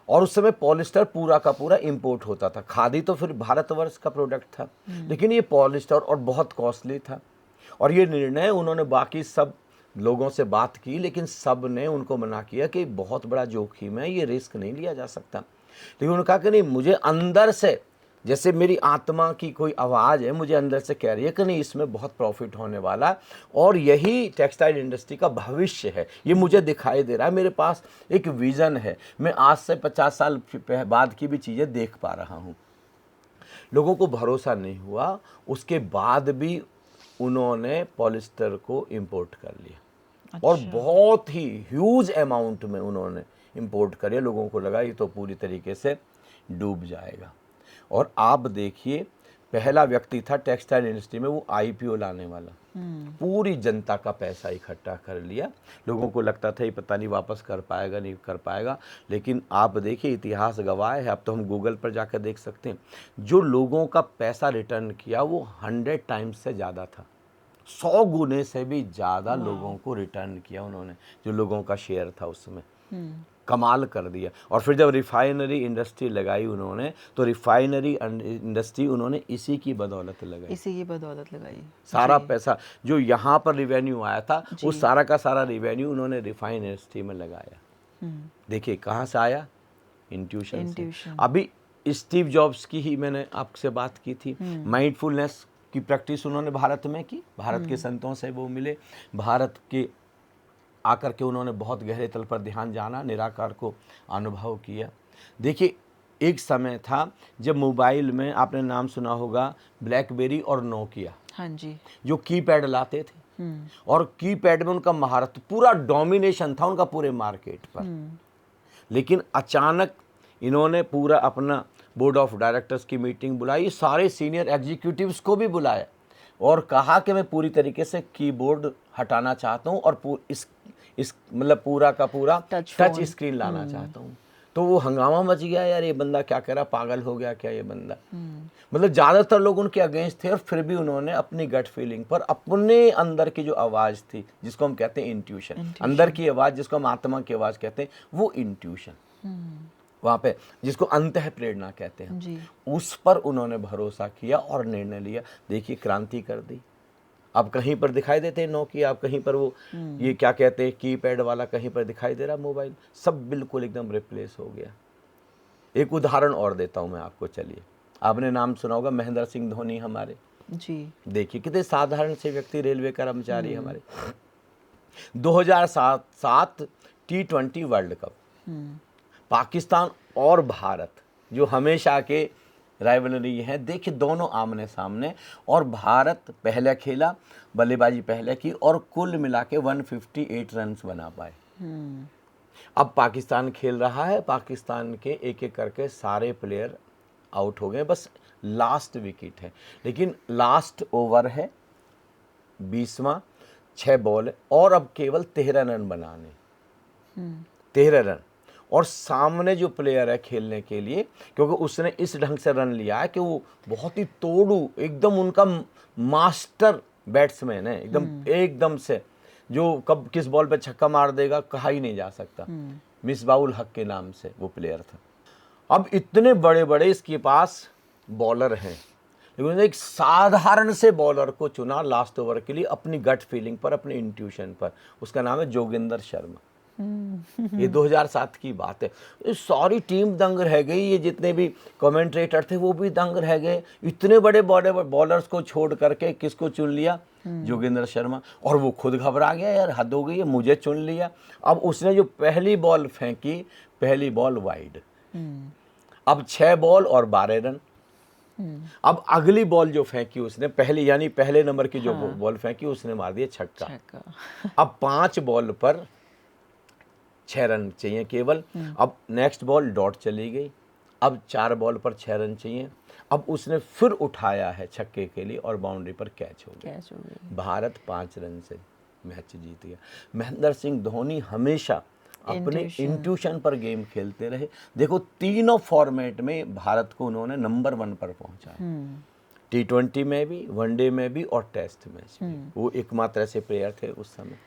और उस समय पॉलिस्टर पूरा का पूरा इंपोर्ट होता था। खादी तो फिर भारतवर्ष का प्रोडक्ट था, लेकिन ये पॉलिस्टर और बहुत कॉस्टली था। और ये निर्णय उन्होंने बाकी सब लोगों से बात की, लेकिन सब ने उनको मना किया कि बहुत बड़ा जोखिम है, ये रिस्क नहीं लिया जा सकता। लेकिन उन्होंने कहा कि नहीं, मुझे अंदर से, जैसे मेरी आत्मा की कोई आवाज़ है, मुझे अंदर से कह रही है कि नहीं, इसमें बहुत प्रॉफिट होने वाला है और यही टेक्सटाइल इंडस्ट्री का भविष्य है। ये मुझे दिखाई दे रहा है, मेरे पास एक विज़न है, मैं आज से 50 साल बाद की भी चीज़ें देख पा रहा हूँ। लोगों को भरोसा नहीं हुआ, उसके बाद भी उन्होंने पॉलिस्टर को इंपोर्ट कर लिया। अच्छा। और बहुत ही ह्यूज अमाउंट में उन्होंने इंपोर्ट कर लिया। लोगों को लगा ये तो पूरी तरीके से डूब जाएगा। और आप देखिए, पहला व्यक्ति था टेक्सटाइल इंडस्ट्री में वो आईपीओ लाने वाला, पूरी जनता का पैसा इकट्ठा कर लिया। लोगों को लगता था ये पता नहीं वापस कर पाएगा, नहीं कर पाएगा, लेकिन आप देखिए इतिहास गवाह है। अब तो हम गूगल पर जाकर देख सकते हैं, जो लोगों का पैसा रिटर्न किया वो 100 टाइम्स से ज़्यादा था। 100 गुने से भी ज़्यादा लोगों को रिटर्न किया उन्होंने, जो लोगों का शेयर था उसमें। कमाल कर दिया। और फिर जब रिफाइनरी इंडस्ट्री लगाई उन्होंने, तो रिफाइनरी इंडस्ट्री उन्होंने इसी की बदौलत लगाई। इसी की बदौलत लगाई। सारा जी। पैसा जो यहाँ पर रिवेन्यू आया था, वो जी। सारा का सारा रिवेन्यू उन्होंने रिफाइन इंडस्ट्री में लगाया। देखिए कहाँ से आया, इंट्यूशन से। इंट्यूशन। अभी स्टीव जॉब्स की ही मैंने आपसे बात की थी। माइंडफुलनेस की प्रैक्टिस उन्होंने भारत में की, भारत के संतों से वो मिले, भारत के आकर के उन्होंने बहुत गहरे तल पर ध्यान जाना, निराकार को अनुभव किया। देखिए एक समय था जब मोबाइल में आपने नाम सुना होगा ब्लैकबेरी और नोकिया, हाँ जी। जो कीपैड लाते थे, और कीपैड में उनका महारत, पूरा डोमिनेशन था उनका पूरे मार्केट पर। लेकिन अचानक इन्होंने पूरा अपना बोर्ड ऑफ डायरेक्टर्स की मीटिंग बुलाई, सारे सीनियर एग्जीक्यूटिव्स को भी बुलाया और कहा कि मैं पूरी तरीके से कीबोर्ड हटाना चाहता हूँ और इस मतलब पूरा का पूरा टच टच फोन। स्क्रीन लाना चाहता हूँ। तो वो हंगामा मच गया, यार ये बंदा क्या कह रहा, पागल हो गया क्या ये बंदा। मतलब ज़्यादातर लोग उनके अगेंस्ट थे, और फिर भी उन्होंने अपनी गट फीलिंग पर, अपने अंदर की जो आवाज़ थी जिसको हम कहते हैं इंट्यूशन, अंदर की आवाज़ जिसको हम आत्मा की आवाज़ कहते हैं, वो इंट्यूशन वहाँ पे जिसको अंतः प्रेरणा कहते हैं जी। उस पर उन्होंने भरोसा किया और निर्णय लिया। देखिए क्रांति कर दी। अब कहीं पर दिखाई देते हैं नोकिया, अब कहीं पर वो ये क्या कहते हैं कीपैड वाला कहीं पर दिखाई दे रहा मोबाइल, सब बिल्कुल एकदम रिप्लेस हो गया। एक उदाहरण और देता हूँ मैं आपको, चलिए। आपने नाम सुना होगा महेंद्र सिंह धोनी हमारे, जी। देखिए कितने साधारण से व्यक्ति, रेलवे कर्मचारी हमारे। 2007 T20 वर्ल्ड कप, पाकिस्तान और भारत जो हमेशा के राइवलरी हैं, देखिए दोनों आमने सामने, और भारत पहले खेला, बल्लेबाजी पहले की, और कुल मिला के 158 रन बना पाए। अब पाकिस्तान खेल रहा है, पाकिस्तान के एक एक करके सारे प्लेयर आउट हो गए, बस लास्ट विकेट है। लेकिन लास्ट ओवर है 20वां, 6 बॉल है, और अब केवल 13 रन बनाने, 13 रन। और सामने जो प्लेयर है खेलने के लिए, क्योंकि उसने इस ढंग से रन लिया है कि वो बहुत ही तोड़ू, एकदम उनका मास्टर बैट्समैन है, एकदम से, जो कब किस बॉल पे छक्का मार देगा कहा ही नहीं जा सकता। मिसबाउल हक के नाम से वो प्लेयर था। अब इतने बड़े बड़े इसके पास बॉलर हैं, लेकिन उसने एक साधारण से बॉलर को चुना लास्ट ओवर के लिए, अपनी गट फीलिंग पर, अपने इंट्यूशन पर। उसका नाम है जोगिंदर शर्मा। ये 2007 की बात है। ये सारी टीम दंग रह गई, ये जितने भी कमेंट्रेटर थे वो भी दंग रह गए। इतने बड़े बॉलर्स को छोड़ करके किसको चुन लिया, जोगिंदर शर्मा। और वो खुद घबरा गया, यार हद हो गई है, मुझे चुन लिया। अब उसने जो पहली बॉल फेंकी, पहली बॉल वाइड, अब 6 बॉल और 12 रन। अब अगली बॉल जो फेंकी उसने, पहली यानी पहले नंबर की जो बॉल फेंकी, उसने मार दिया छक्का। अब 5 बॉल पर 6 रन चाहिए केवल। अब नेक्स्ट बॉल डॉट चली गई, अब 4 बॉल पर 6 रन चाहिए। अब उसने फिर उठाया है छक्के के लिए और बाउंड्री पर कैच हो गया। भारत 5 रन से मैच जीत गया। महेंद्र सिंह धोनी हमेशा अपने Intuition. इंट्यूशन पर गेम खेलते रहे। देखो तीनों फॉर्मेट में भारत को उन्होंने नंबर 1 पर पहुंचाया। T20 में भी, वनडे में भी और टेस्ट मैच में। वो एकमात्र ऐसे प्लेयर थे उस समय।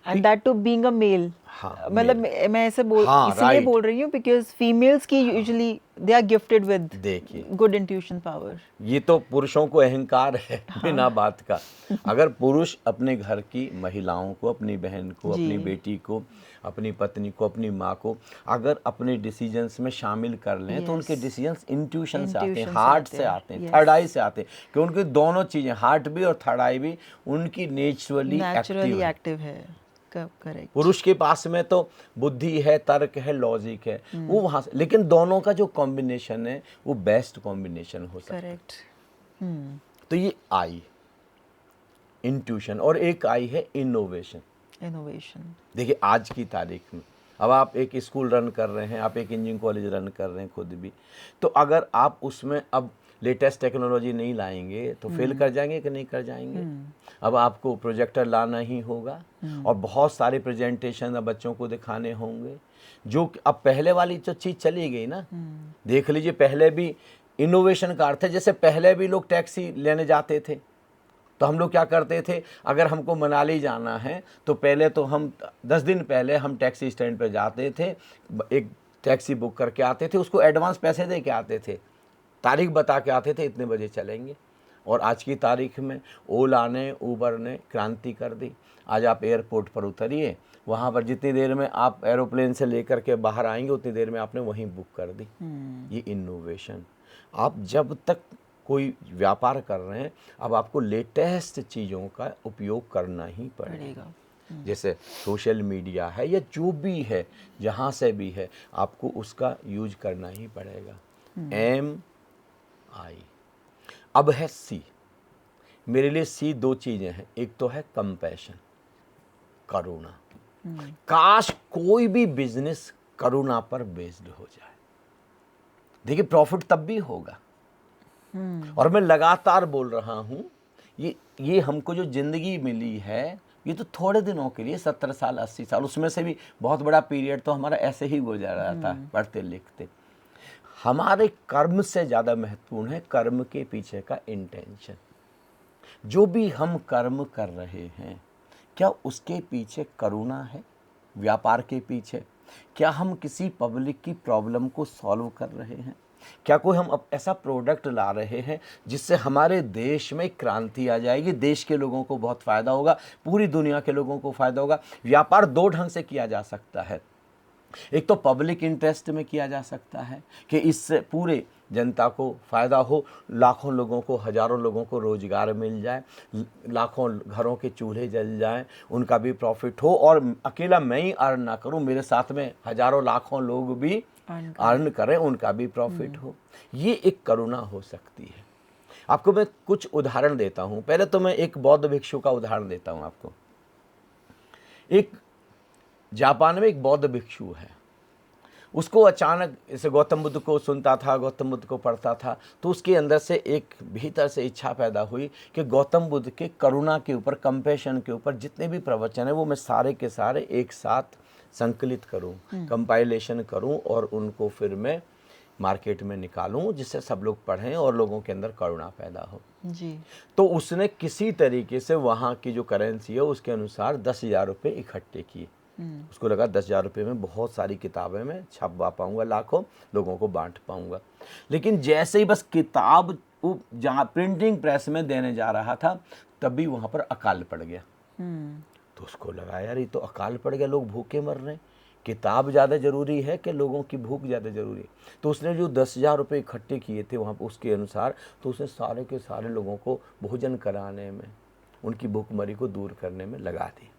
And that too being a male. हाँ, मतलब मैं ऐसे बोल हाँ, इसलिए right. बोल रही हूँ बिकॉज फीमेल्स की usually they are gifted with देखिए, गुड इंट्यूशन पावर। ये तो पुरुषों को अहंकार है बिना बात का। अगर पुरुष अपने घर की महिलाओं को, अपनी बहन को, जी। अपनी बेटी को, अपनी पत्नी को, अपनी माँ को अगर अपने डिसीजंस में शामिल कर लें तो उनके Yes. डिसीजंस इंट्यूशन से आते हैं, Intuition से हार्ट आते से हैं, आते हैं, yes. थर्ड आई से आते हैं, कि उनकी दोनों चीज़ें, हार्ट भी और थर्ड आई भी उनकी नेचुरली नेचुरली एक्टिव है। एक्टिव है। करेक्ट। पुरुष के पास में तो बुद्धि है, तर्क है, लॉजिक है, वो वहाँ से, लेकिन दोनों का जो कॉम्बिनेशन है वो बेस्ट कॉम्बिनेशन हो सकता है। करेक्ट। तो ये आई इंट्यूशन, और एक आई है इनोवेशन। इनोवेशन। देखिए आज की तारीख में अब आप एक स्कूल रन कर रहे हैं, आप एक इंजीनियरिंग कॉलेज रन कर रहे हैं खुद भी, तो अगर आप उसमें अब लेटेस्ट टेक्नोलॉजी नहीं लाएंगे तो फेल कर जाएंगे कि नहीं कर जाएंगे। अब आपको प्रोजेक्टर लाना ही होगा और बहुत सारे प्रेजेंटेशन अब बच्चों को दिखाने होंगे, जो कि अब पहले वाली जो चीज़ चली गई ना। देख लीजिए पहले भी इनोवेशन का अर्थ है, जैसे पहले भी लोग टैक्सी लेने जाते थे तो हम लोग क्या करते थे, अगर हमको मनाली जाना है तो पहले तो हम 10 दिन पहले हम टैक्सी स्टैंड पर जाते थे, एक टैक्सी बुक करके आते थे, उसको एडवांस पैसे दे के आते थे, तारीख बता के आते थे इतने बजे चलेंगे। और आज की तारीख में ओला ने, ऊबर ने क्रांति कर दी। आज आप एयरपोर्ट पर उतरिए, वहाँ पर जितनी देर में आप एरोप्लेन से लेकर के बाहर आएंगे उतनी देर में आपने वहीं बुक कर दी। ये इनोवेशन। आप जब तक कोई व्यापार कर रहे हैं अब आपको लेटेस्ट चीज़ों का उपयोग करना ही पड़ेगा। जैसे सोशल मीडिया है या जो भी है, जहाँ से भी है, आपको उसका यूज करना ही पड़ेगा। एम आई। अब है सी। मेरे लिए सी 2 चीज़ें हैं, एक तो है कंपैशन, करुणा। काश कोई भी बिजनेस करुणा पर बेस्ड हो जाए। देखिए प्रॉफिट तब भी होगा। और मैं लगातार बोल रहा हूँ, ये हमको जो ज़िंदगी मिली है ये तो थोड़े दिनों के लिए, 70 साल 80 साल, उसमें से भी बहुत बड़ा पीरियड तो हमारा ऐसे ही गुजर रहा था पढ़ते लिखते। हमारे कर्म से ज़्यादा महत्वपूर्ण है कर्म के पीछे का इंटेंशन। जो भी हम कर्म कर रहे हैं क्या उसके पीछे करुणा है? व्यापार के पीछे क्या हम किसी पब्लिक की प्रॉब्लम को सॉल्व कर रहे हैं? क्या कोई हम अब ऐसा प्रोडक्ट ला रहे हैं जिससे हमारे देश में क्रांति आ जाएगी, देश के लोगों को बहुत फ़ायदा होगा, पूरी दुनिया के लोगों को फ़ायदा होगा? व्यापार 2 ढंग से किया जा सकता है। एक तो पब्लिक इंटरेस्ट में किया जा सकता है कि इससे पूरे जनता को फ़ायदा हो, लाखों लोगों को, हज़ारों लोगों को रोज़गार मिल जाए, लाखों घरों के चूल्हे जल जाएं, उनका भी प्रॉफिट हो, और अकेला मैं ही अर्न ना करूं, मेरे साथ में हज़ारों लाखों लोग भी अर्न करें, उनका भी प्रॉफिट हो। ये एक करुणा हो सकती है। आपको मैं कुछ उदाहरण देता हूँ। पहले तो मैं एक बौद्ध भिक्षु का उदाहरण देता हूँ आपको। एक जापान में एक बौद्ध भिक्षु है, उसको अचानक, जैसे गौतम बुद्ध को सुनता था, गौतम बुद्ध को पढ़ता था, तो उसके अंदर से एक भीतर से इच्छा पैदा हुई कि गौतम बुद्ध के करुणा के ऊपर, कंपैशन के ऊपर जितने भी प्रवचन है वो मैं सारे के सारे एक साथ संकलित करूं, कंपाइलेशन करूं और उनको फिर मैं मार्केट में निकालूं, जिससे सब लोग पढ़ें और लोगों के अंदर करुणा पैदा हो जी। तो उसने किसी तरीके से वहाँ की जो करेंसी है उसके अनुसार 10,000 रुपये इकट्ठे किए। उसको लगा 10,000 रुपये में बहुत सारी किताबें मैं छपवा पाऊंगा, लाखों लोगों को बांट पाऊंगा। लेकिन जैसे ही बस किताब वो जहाँ प्रिंटिंग प्रेस में देने जा रहा था तभी वहाँ पर अकाल पड़ गया। तो उसको लगा यार ये तो अकाल पड़ गया, लोग भूखे मर रहे हैं, किताब ज़्यादा ज़रूरी है कि लोगों की भूख ज़्यादा ज़रूरी है? तो उसने जो 10,000 रुपये इकट्ठे किए थे वहाँ पर उसके अनुसार, तो उसने सारे के सारे लोगों को भोजन कराने में, उनकी भूखमरी को दूर करने में लगा दी।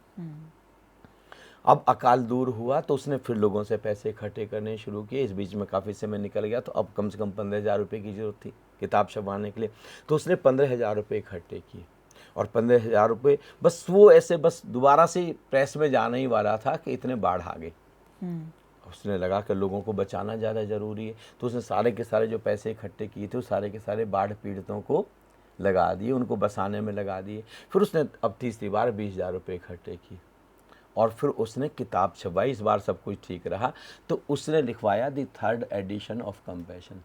अब अकाल दूर हुआ तो उसने फिर लोगों से पैसे इकट्ठे करने शुरू किए। इस बीच में काफ़ी समय निकल गया तो अब कम से कम 15,000 रुपये की ज़रूरत थी किताब छपवाने के लिए। तो उसने 15,000 रुपये इकट्ठे किए और 15,000 रुपये बस वो ऐसे बस दोबारा से प्रेस में जाने ही वाला था कि इतने बाढ़ आ गए। उसने लगा कि लोगों को बचाना ज़्यादा ज़रूरी है, तो उसने सारे के सारे जो पैसे इकट्ठे किए थे वो सारे के सारे बाढ़ पीड़ितों को लगा दिए, उनको बसाने में लगा दिए। फिर उसने अब तीसरी बार 20,000 रुपये इकट्ठे किए और फिर उसने किताब छपवाई, इस बार सब कुछ ठीक रहा, तो उसने लिखवाया the 3rd edition of compassion.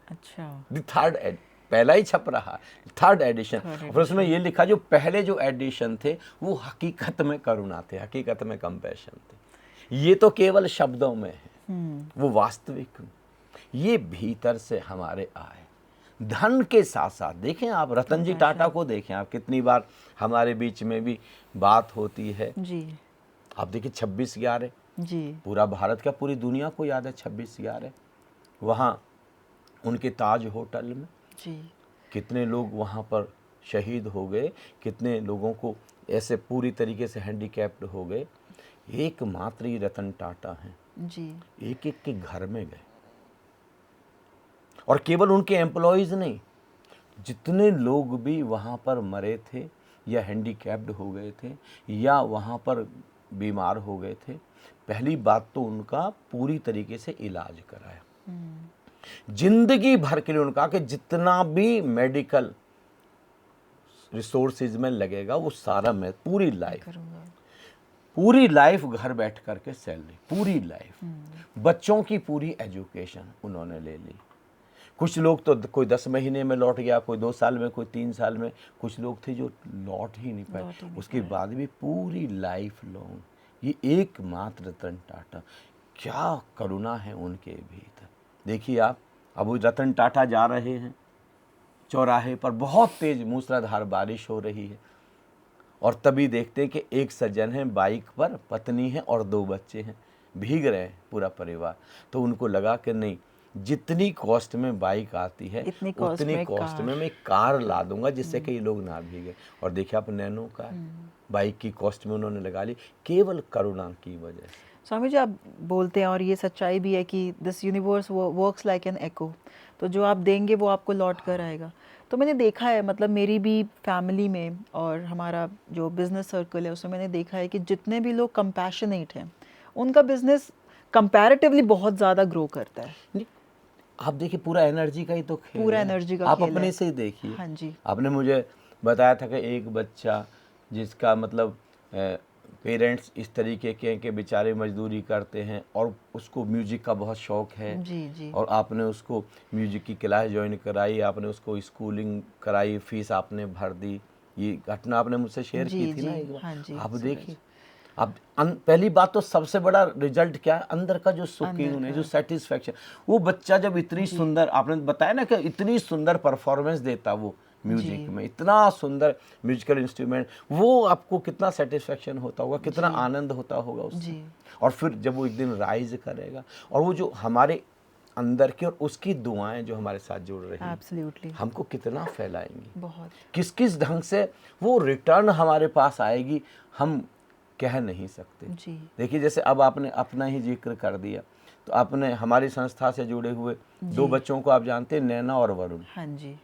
अच्छा, द 3rd पहला ही छप रहा, 3rd एडिशन। Third फिर उसमें ये लिखा जो पहले जो एडिशन थे वो हकीकत में करुणा थे, हकीकत में कंपैशन थे। ये तो केवल शब्दों में है, वो वास्तविक ये भीतर से हमारे आए। धन के साथ साथ देखें आप रतन जी टाटा को देखें आप, कितनी बार हमारे बीच में भी बात होती है जी आप देखिए 26/11 जी पूरा भारत क्या पूरी दुनिया को याद है 26/11। वहाँ उनके ताज होटल में जी कितने लोग वहाँ पर शहीद हो गए, कितने लोगों को ऐसे पूरी तरीके से हैंडीकैप्ड हो गए। एकमात्र ही रतन टाटा हैं, जी एक एक के घर में गए, और केवल उनके एम्प्लॉयज़ नहीं, जितने लोग भी वहाँ पर मरे थे या हैंडीकैप्ड हो गए थे या वहाँ पर बीमार हो गए थे, पहली बात तो उनका पूरी तरीके से इलाज कराया। जिंदगी भर के लिए उनका कि जितना भी मेडिकल रिसोर्सेज में लगेगा वो सारा मैं पूरी लाइफ घर बैठ करके सैलरी, पूरी लाइफ, बच्चों की एजुकेशन एजुकेशन उन्होंने ले ली। कुछ लोग तो कोई 10 महीने में लौट गया, कोई 2 साल में, कोई 3 साल में, कुछ लोग थे जो लौट ही नहीं पाए, उसके बाद भी पूरी लाइफ लॉन्ग। ये एकमात्र रतन टाटा, क्या करुणा है उनके भीतर। देखिए आप, अब वो रतन टाटा जा रहे हैं चौराहे पर, बहुत तेज मूसलाधार बारिश हो रही है, और तभी देखते कि एक सज्जन है बाइक पर, पत्नी है और 2 बच्चे हैं, भीग रहे हैं पूरा परिवार। तो उनको लगा कि नहीं, जितनी कॉस्ट में बाइक आती है उतनी कॉस्ट में मैं कार ला दूंगा जिससे कि ये लोग ना भीगे। और देखिए आप नैनो कार बाइक की कॉस्ट में उन्होंने लगा ली, केवल करुणा की वजह से। स्वामी जी, आप बोलते हैं और ये सच्चाई भी है कि this universe works like an echo, तो जो आप देंगे वो आपको लौट कर आएगा। तो मैंने देखा है, मतलब मेरी भी फैमिली में और हमारा जो बिज़नेस सर्कल है उसमें मैंने देखा है कि जितने भी लोग कंपैशनेट हैं उनका बिजनेस कंपैरेटिवली बहुत ज़्यादा ग्रो करता है। आप देखिए पूरा एनर्जी का ही तो खेल पूरा है। एनर्जी का आप खेल अपने है। से ही देखिए। हाँ जी, आपने मुझे बताया था कि एक बच्चा जिसका मतलब पेरेंट्स इस तरीके के हैं कि बेचारे मजदूरी करते हैं और उसको म्यूजिक का बहुत शौक है, जी जी, और आपने उसको म्यूजिक की क्लास ज्वाइन कराई, आपने उसको स्कूलिंग कराई, फीस आपने भर दी। ये घटना आपने मुझसे शेयर जी की थी जी, ना एक बार। हाँ जी, आप सूरज। देखिए, अब पहली बात तो सबसे बड़ा रिजल्ट क्या है, अंदर का जो सुकून अंदर है, का। जो सेटिस्फैक्शन। वो बच्चा जब इतनी सुंदर, आपने बताया ना कि इतनी सुंदर परफॉर्मेंस देता वो म्यूजिक में, इतना सुंदर म्यूजिकल इंस्ट्रूमेंट, वो आपको कितना सेटिस्फैक्शन होता होगा, कितना आनंद होता होगा उससे। और फिर जब वो एक दिन राइज करेगा, और वो जो हमारे अंदर की और उसकी दुआएं जो हमारे साथ जुड़ रही हैं, एब्सोल्युटली, हमको कितना फैलाएंगी, बहुत। किस किस ढंग से वो रिटर्न हमारे पास आएगी, हम कह नहीं सकते। जी देखिए जैसे अब आपने अपना ही जिक्र कर दिया, तो आपने हमारी संस्था से जुड़े हुए 2 बच्चों को आप जानते हैं, नैना और वरुण। हाँ जी,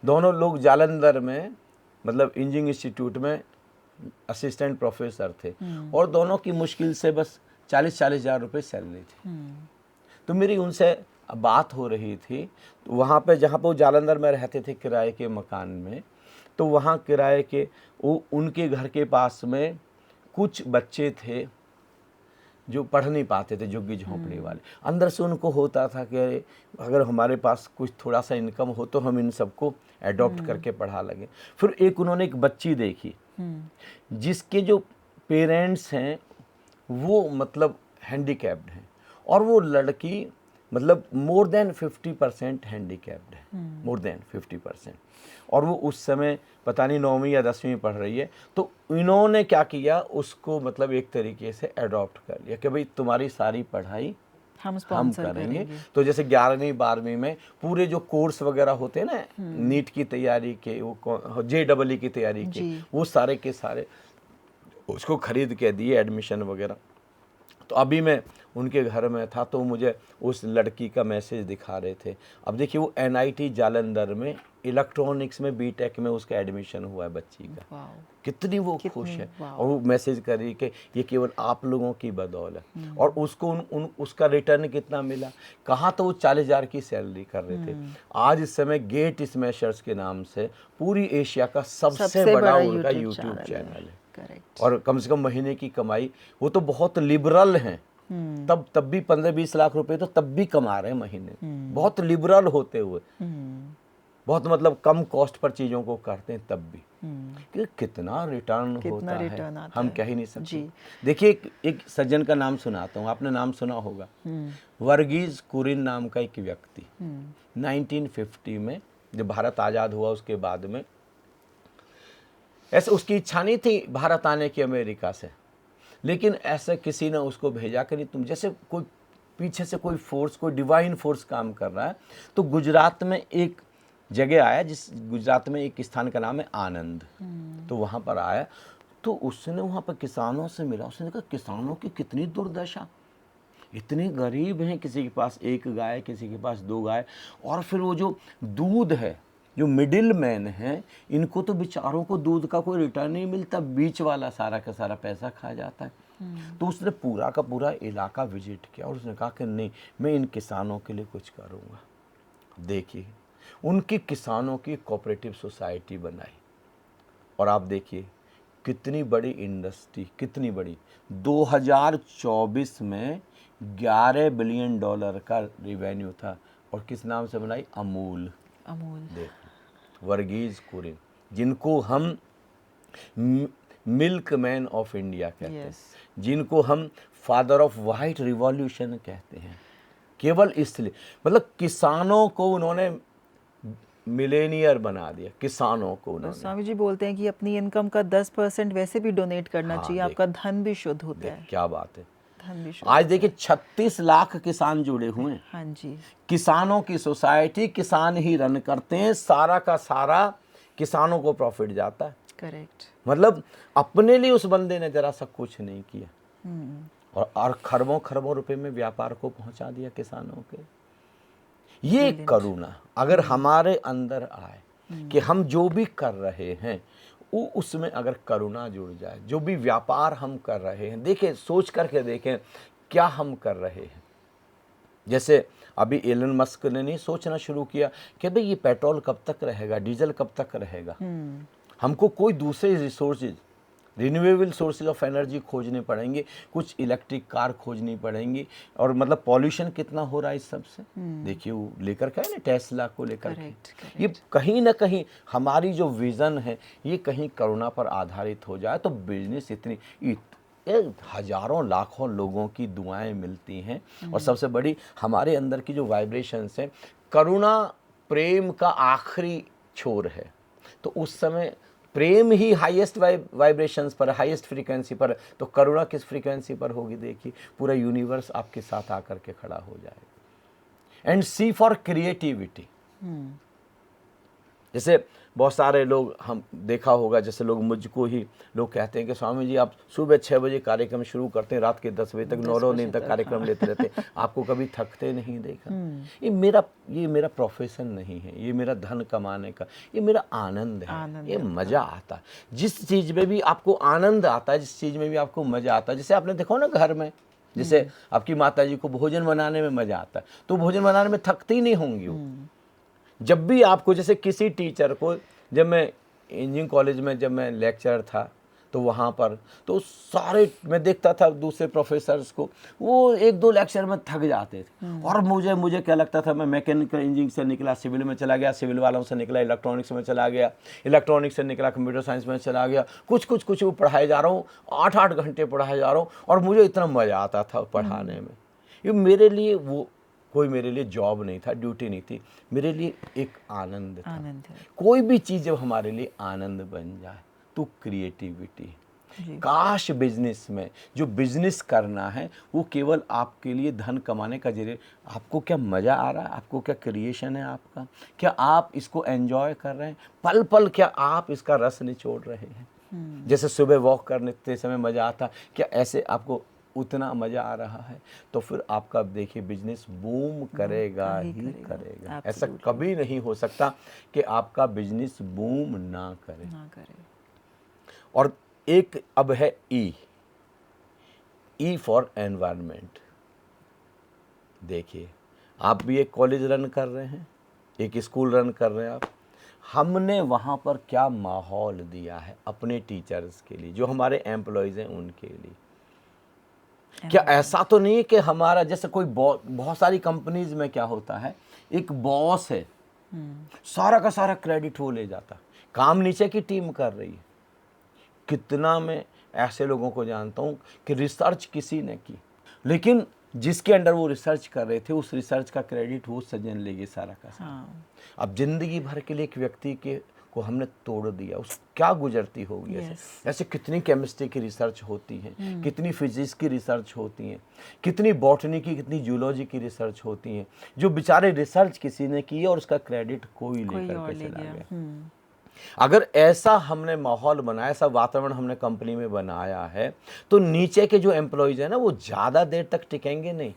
दोनों लोग जालंधर में मतलब इंजीनियरिंग इंस्टीट्यूट में असिस्टेंट प्रोफेसर थे, और दोनों की मुश्किल से बस 40-40 हज़ार रुपये सैलरी थी। तो मेरी उनसे बात हो रही थी, तो वहाँ पे जहाँ पे वो जालंधर में रहते थे किराए के मकान में, तो वहाँ किराए के उनके घर के पास में कुछ बच्चे थे जो पढ़ नहीं पाते थे, झुग्गी झोंपड़ी वाले। अंदर से उनको होता था कि अगर हमारे पास कुछ थोड़ा सा इनकम हो तो हम इन सबको एडॉप्ट करके पढ़ा लगे। फिर एक उन्होंने एक बच्ची देखी जिसके जो पेरेंट्स हैं वो मतलब हैंडीकैप्ड हैं, और वो लड़की मतलब मोर देन 50% हैंडीकैप्ड है, मोर देन 50%। और वो उस समय पता नहीं 9वीं या 10वीं पढ़ रही है। तो इन्होंने क्या किया, उसको मतलब एक तरीके से अडॉप्ट कर लिया कि भाई तुम्हारी सारी पढ़ाई हम करेंगे। तो जैसे 11वीं 12वीं में पूरे जो कोर्स वगैरह होते हैं ना, नीट की तैयारी के, वो JEE की तैयारी के, वो सारे के सारे उसको खरीद के दिए, एडमिशन वगैरह। तो अभी मैं उनके घर में था तो मुझे उस लड़की का मैसेज दिखा रहे थे। अब देखिए वो NIT जालंधर में इलेक्ट्रॉनिक्स में BTech में उसका एडमिशन हुआ है बच्ची का। कितनी वो खुश है, और वो मैसेज कर रही कि ये केवल आप लोगों की बदौलत। और उसको उसका रिटर्न कितना मिला, कहाँ तो वो 40,000 की सैलरी कर रहे थे, आज इस समय गेट स्मैशर्स के नाम से पूरी एशिया का सबसे बड़ा उनका यूट्यूब चैनल है। करेक्ट। और कम से कम महीने की कमाई, वो तो बहुत लिबरल हैं, तब भी 15-20 लाख रुपए तो तब भी कमा रहे हैं महीने, बहुत लिबरल होते हुए, बहुत मतलब कम कॉस्ट पर चीज़ों को करते हैं तब भी, कि कितना रिटर्न होता रिटर्न है आता हम है। कह ही नहीं सकते। जी। देखिए एक सज्जन का नाम सुनाता हूँ, आपने नाम सुना होगा, वर्गीज कुरियन नाम का एक व्यक्ति, 1950 में जब भारत आज़ाद हुआ उसके बाद में, ऐसे उसकी इच्छा नहीं थी भारत आने की अमेरिका से, लेकिन ऐसे किसी ने उसको भेजा कि नहीं, तुम जैसे कोई पीछे से कोई फोर्स, कोई डिवाइन फोर्स काम कर रहा है। तो गुजरात में एक जगह आया, जिस गुजरात में एक स्थान का नाम है आनंद, तो वहाँ पर आया, तो उसने वहाँ पर किसानों से मिला, उसने कहा किसानों की कितनी दुर्दशा, इतने गरीब हैं, किसी के पास 1 गाय, किसी के पास 2 गाय, और फिर वो जो दूध है, जो मिडिल मैन है, इनको तो बेचारों को दूध का कोई रिटर्न नहीं मिलता, बीच वाला सारा का सारा पैसा खा जाता है। तो उसने पूरा का पूरा इलाका विजिट किया और उसने कहा कि नहीं, मैं इन किसानों के लिए कुछ करूँगा। देखिए उनकी किसानों की कोऑपरेटिव सोसाइटी बनाई, और आप देखिए कितनी बड़ी इंडस्ट्री, कितनी बड़ी, 2024 में $11 बिलियन का रेवेन्यू था, और किस नाम से बनाई, अमूल। देखो वर्गीज कुरियन, जिनको हम मिल्क मैन ऑफ इंडिया कहते हैं, जिनको हम फादर ऑफ वाइट रिवॉल्यूशन कहते हैं, केवल इसलिए, मतलब किसानों को उन्होंने मिलेनियर बना दिया, किसानों को उन्होंने। स्वामी जी बोलते हैं कि अपनी इनकम का 10% वैसे भी डोनेट करना चाहिए, आपका धन भी शुद्ध होता है। क्या बात है, धन भी शुद्ध। आज देखिए 36 लाख किसान जुड़े हुए हैं। हाँ जी। किसानों की सोसाइटी, किसान ही रन करते हैं, सारा का सारा किसानों को प्रॉफिट जाता है। करेक्ट। मतलब अपने लिए उस बंदे ने जरा सा कुछ नहीं किया, और खरबों खरबों रुपए में व्यापार को पहुंचा दिया किसानों के। ये करुणा अगर हमारे अंदर आए कि हम जो भी कर रहे हैं वो उसमें अगर करुणा जुड़ जाए, जो भी व्यापार हम कर रहे हैं, देखें सोच करके देखें क्या हम कर रहे हैं। जैसे अभी एलन मस्क ने नहीं सोचना शुरू किया कि भाई ये पेट्रोल कब तक रहेगा, डीजल कब तक रहेगा, हमको कोई दूसरे resources, renewable sources of energy खोजने पड़ेंगे, कुछ इलेक्ट्रिक कार खोजनी पड़ेंगी, और मतलब पॉल्यूशन कितना हो रहा है इस सब से। देखिए वो लेकर के ना टेस्ला को लेकर के, ये कहीं ना कहीं हमारी जो विज़न है ये कहीं करुणा पर आधारित हो जाए तो बिजनेस इतनी हजारों लाखों लोगों की दुआएं मिलती हैं। और सबसे बड़ी हमारे अंदर की जो वाइब्रेशंस हैं, करुणा प्रेम का आखिरी छोर है, तो उस समय प्रेम ही हाईएस्ट वाइब्रेशंस पर, हाईएस्ट फ्रीक्वेंसी पर, तो करुणा किस फ्रीक्वेंसी पर होगी। देखिए पूरा यूनिवर्स आपके साथ आकर के खड़ा हो जाएगा। And C for creativity. जैसे बहुत सारे लोग, हम देखा होगा, जैसे लोग मुझको ही लोग कहते हैं कि स्वामी जी आप सुबह 6 बजे कार्यक्रम शुरू करते हैं, रात के 10 बजे तक 9 दिन तक कार्यक्रम लेते रहते हैं, आपको कभी थकते नहीं देखा। ये मेरा प्रोफेशन नहीं है, ये मेरा धन कमाने का, ये मेरा आनंद है, ये मज़ा आता है। जिस चीज़ में भी आपको आनंद आता है, जिस चीज़ में भी आपको मज़ा आता है, जैसे आपने देखो ना घर में, जैसे आपकी माता जी को भोजन बनाने में मज़ा आता है, तो भोजन बनाने में थकती नहीं होंगी वो। जब भी आपको, जैसे किसी टीचर को, जब मैं इंजीनियरिंग कॉलेज में जब मैं लेक्चरर था तो वहाँ पर तो सारे मैं देखता था दूसरे प्रोफेसर्स को, वो 1-2 लेक्चर में थक जाते थे। और मुझे क्या लगता था, मैं मैकेनिकल इंजीनियरिंग से निकला सिविल में चला गया, सिविल वालों से निकला इलेक्ट्रॉनिक्स में चला गया, इलेक्ट्रॉनिक्स से निकला कंप्यूटर साइंस में चला गया, कुछ वो पढ़ाए जा रहा हूँ, 8-8 घंटे पढ़ाए जा रहा हूँ, और मुझे इतना मज़ा आता था पढ़ाने में। ये मेरे लिए वो कोई मेरे लिए जॉब नहीं था, ड्यूटी नहीं थी, मेरे लिए एक आनंद था। कोई भी चीज़ जब हमारे लिए आनंद बन जाए तो क्रिएटिविटी। काश बिजनेस में जो बिजनेस करना है वो केवल आपके लिए धन कमाने का जरिए, आपको क्या मज़ा आ रहा है, आपको क्या क्रिएशन है आपका, क्या आप इसको एंजॉय कर रहे हैं, पल पल क्या आप इसका रस निचोड़ रहे हैं। जैसे सुबह वॉक करते समय मज़ा आता, क्या ऐसे आपको उतना मज़ा आ रहा है, तो फिर आपका देखिए बिजनेस बूम करेगा ही करेगा। ऐसा कभी नहीं हो सकता कि आपका बिजनेस बूम ना करे। और एक अब है ई फॉर एनवायरनमेंट। देखिए आप भी एक कॉलेज रन कर रहे हैं, एक स्कूल रन कर रहे हैं, हमने वहाँ पर क्या माहौल दिया है अपने टीचर्स के लिए, जो हमारे एम्प्लॉयज़ हैं उनके लिए। क्या ऐसा तो नहीं है कि हमारा जैसे कोई बहुत सारी कंपनीज में क्या होता है, एक बॉस है, सारा का सारा क्रेडिट वो ले जाता, काम नीचे की टीम कर रही है। कितना मैं ऐसे लोगों को जानता हूँ कि रिसर्च किसी ने की, लेकिन जिसके अंडर वो रिसर्च कर रहे थे उस रिसर्च का क्रेडिट वो सज्जन लेगी सारा का सारा। अब जिंदगी भर के लिए एक व्यक्ति के को हमने तोड़ दिया, उस क्या गुजरती होगी। ऐसे कितनी केमिस्ट्री की रिसर्च होती है, कितनी फिजिक्स की रिसर्च होती है, कितनी बॉटनी की, कितनी जूलॉजी की रिसर्च होती है, जो बेचारे रिसर्च किसी ने की और उसका क्रेडिट कोई लेकर के चला गया। अगर ऐसा हमने माहौल बनाया, ऐसा वातावरण हमने कंपनी में बनाया है, तो नीचे के जो एम्प्लॉयज हैं ना, वो ज़्यादा देर तक टिकेंगे नहीं।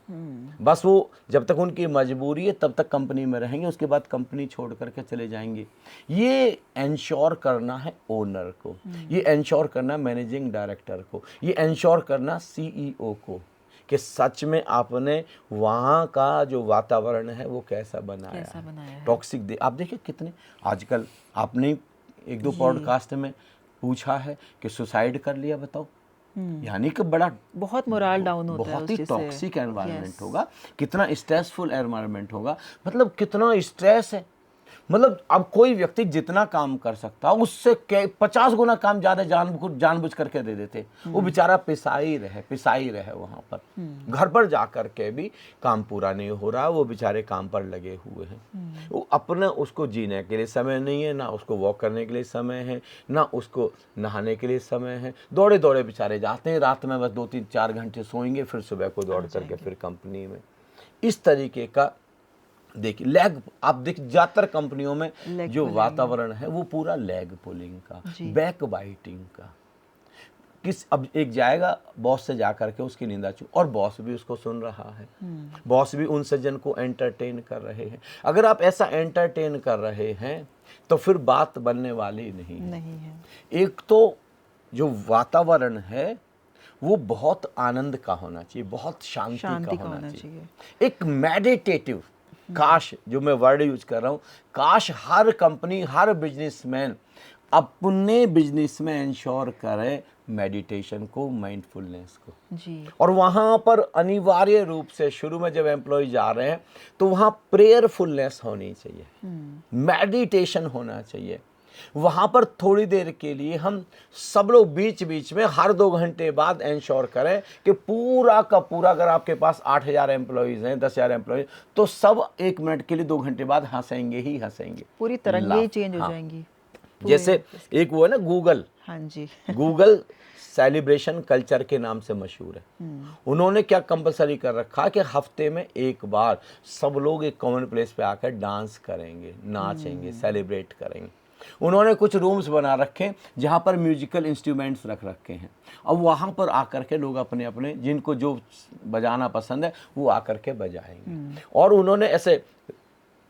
बस वो जब तक उनकी मजबूरी है तब तक कंपनी में रहेंगे, उसके बाद कंपनी छोड़ करके चले जाएंगे। ये इंश्योर करना है ओनर को, ये इंश्योर करना मैनेजिंग डायरेक्टर को, ये इंश्योर करना सीईओ को कि सच में आपने वहाँ का जो वातावरण है वो कैसा बनाया है। टॉक्सिक आप देखिए कितने आजकल, आपने एक दो पॉडकास्ट में पूछा है कि सुसाइड कर लिया, बताओ, यानी कि बड़ा बहुत मोरल डाउन होता है, बहुत ही टॉक्सिक एनवायरनमेंट होगा, कितना स्ट्रेसफुल एनवायरनमेंट होगा, मतलब कितना स्ट्रेस है। मतलब अब कोई व्यक्ति जितना काम कर सकता उससे 50 गुना काम ज़्यादा जानबूझ करके दे देते, वो बेचारा पिसाई रहे वहाँ पर। घर पर जा कर के भी काम पूरा नहीं हो रहा, वो बेचारे काम पर लगे हुए हैं। वो अपना उसको जीने के लिए समय नहीं है, ना उसको वॉक करने के लिए समय है, ना उसको नहाने के लिए समय है। दौड़े दौड़े बेचारे जाते हैं, रात में बस 2-3-4 घंटे सोएंगे, फिर सुबह को दौड़ करके फिर कंपनी में। इस तरीके का देखिए लैग, आप देख ज़्यादातर कंपनियों में जो वातावरण है वो पूरा लैग पुलिंग का, बैक बाइटिंग का। अब एक जाएगा बॉस से जा करके उसकी निंदा और बॉस भी उसको सुन रहा है, बॉस भी उन सज्जन को एंटरटेन कर रहे हैं। अगर आप ऐसा एंटरटेन कर रहे हैं तो फिर बात बनने वाली नहीं है। एक तो जो वातावरण है वो बहुत आनंद का होना चाहिए, बहुत शांति का होना चाहिए। एक मेडिटेटिव, काश, जो मैं वर्ड यूज कर रहा हूँ, काश हर कंपनी, हर बिजनेसमैन अपने बिजनेस में इंश्योर करे मेडिटेशन को, माइंडफुलनेस को जी। और वहाँ पर अनिवार्य रूप से शुरू में जब एम्प्लॉय जा रहे हैं तो वहाँ प्रेयरफुलनेस होनी चाहिए, मेडिटेशन होना चाहिए। वहाँ पर थोड़ी देर के लिए हम सब लोग बीच बीच में हर 2 घंटे बाद इंश्योर करें कि पूरा का पूरा, अगर आपके पास 8,000 एम्प्लॉयज़ हैं, 10,000 एम्प्लॉयज़, तो सब 1 मिनट के लिए 2 घंटे बाद हंसेंगे ही हंसेंगे, पूरी तरह ये चेंज हो जाएंगी। जैसे एक वो है ना गूगल, हाँ जी गूगल सेलिब्रेशन कल्चर के नाम से मशहूर है। उन्होंने क्या कंपलसरी कर रखा कि हफ्ते में एक बार सब लोग एक कॉमन प्लेस पे आकर डांस करेंगे, नाचेंगे, सेलिब्रेट करेंगे। उन्होंने कुछ रूम्स बना रखे जहाँ पर म्यूजिकल इंस्ट्रूमेंट्स रख रखे हैं, और वहाँ पर आकर के लोग अपने अपने जिनको जो बजाना पसंद है वो आकर के बजाएंगे। और उन्होंने ऐसे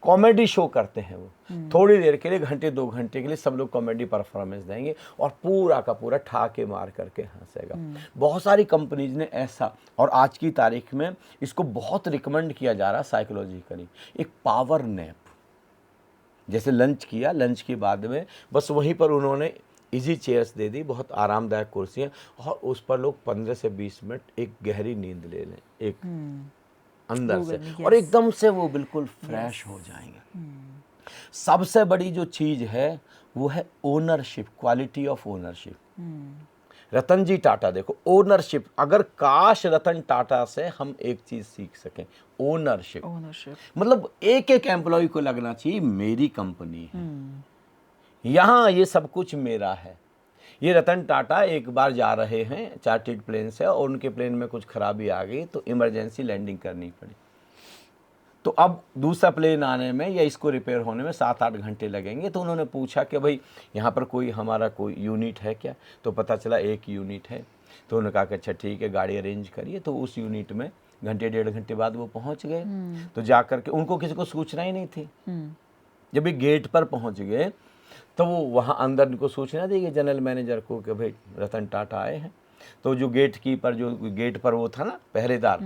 कॉमेडी शो करते हैं, वो थोड़ी देर के लिए, 1-2 घंटे के लिए सब लोग कॉमेडी परफॉर्मेंस देंगे और पूरा का पूरा ठाके मार करके हंसेगा। बहुत सारी कंपनीज ने ऐसा, और आज की तारीख में इसको बहुत रिकमेंड किया जा रहा है साइकोलॉजिकली, एक पावर नैप। जैसे लंच किया, लंच के बाद में बस वहीं पर उन्होंने इजी चेयर्स दे दी, बहुत आरामदायक कुर्सियाँ, और उस पर लोग 15 से 20 मिनट एक गहरी नींद ले लें, एक अंदर से, और एकदम से वो बिल्कुल फ्रेश हो जाएंगे। सबसे बड़ी जो चीज़ है वो है ओनरशिप, क्वालिटी ऑफ ओनरशिप। रतन जी टाटा, देखो ओनरशिप, अगर काश रतन टाटा से हम एक चीज़ सीख सकें, ओनरशिप। मतलब एक एक एम्प्लॉय को लगना चाहिए मेरी कंपनी है, यहाँ ये सब कुछ मेरा है। ये रतन टाटा एक बार जा रहे हैं चार्टर्ड प्लेन से, और उनके प्लेन में कुछ खराबी आ गई तो इमरजेंसी लैंडिंग करनी पड़ी। तो अब दूसरा प्लेन आने में या इसको रिपेयर होने में 7-8 घंटे लगेंगे। तो उन्होंने पूछा कि भाई यहाँ पर कोई हमारा कोई यूनिट है क्या? तो पता चला एक यूनिट है। तो उन्होंने कहा कि अच्छा ठीक है, गाड़ी अरेंज करिए। तो उस यूनिट में 1-1.5 घंटे बाद वो पहुँच गए। तो जा कर के उनको किसी को सूचना ही नहीं थी। जब ये गेट पर पहुँच गए तो वो वहाँ अंदर उनको सूचना दी गई जनरल मैनेजर को कि भाई रतन टाटा आए हैं। तो जो गेट कीपर, जो गेट पर वो था ना पहरेदार,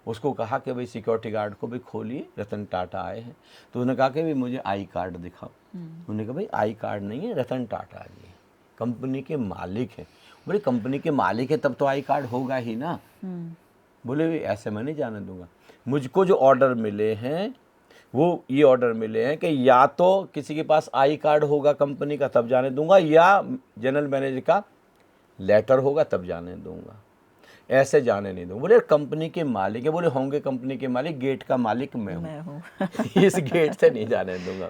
उसको कहा कि भाई सिक्योरिटी गार्ड को भी खोलिए, रतन टाटा आए हैं। तो उन्होंने कहा कि भाई मुझे आई कार्ड दिखाओ। उन्होंने कहा भाई आई कार्ड नहीं है, रतन टाटा जी कंपनी के मालिक हैं। बोले कंपनी के मालिक है तब तो आई कार्ड होगा ही ना। बोले भाई ऐसे मैं नहीं जाने दूंगा, मुझको जो ऑर्डर मिले हैं वो ये ऑर्डर मिले हैं कि या तो किसी के पास आई कार्ड होगा कंपनी का तब जाने दूंगा, या जनरल मैनेजर का लेटर होगा तब जाने दूंगा, ऐसे जाने नहीं दूंगा। बोले कंपनी के मालिक है। बोले होंगे कंपनी के मालिक, गेट का मालिक मैं हूँ इस गेट से नहीं जाने दूंगा।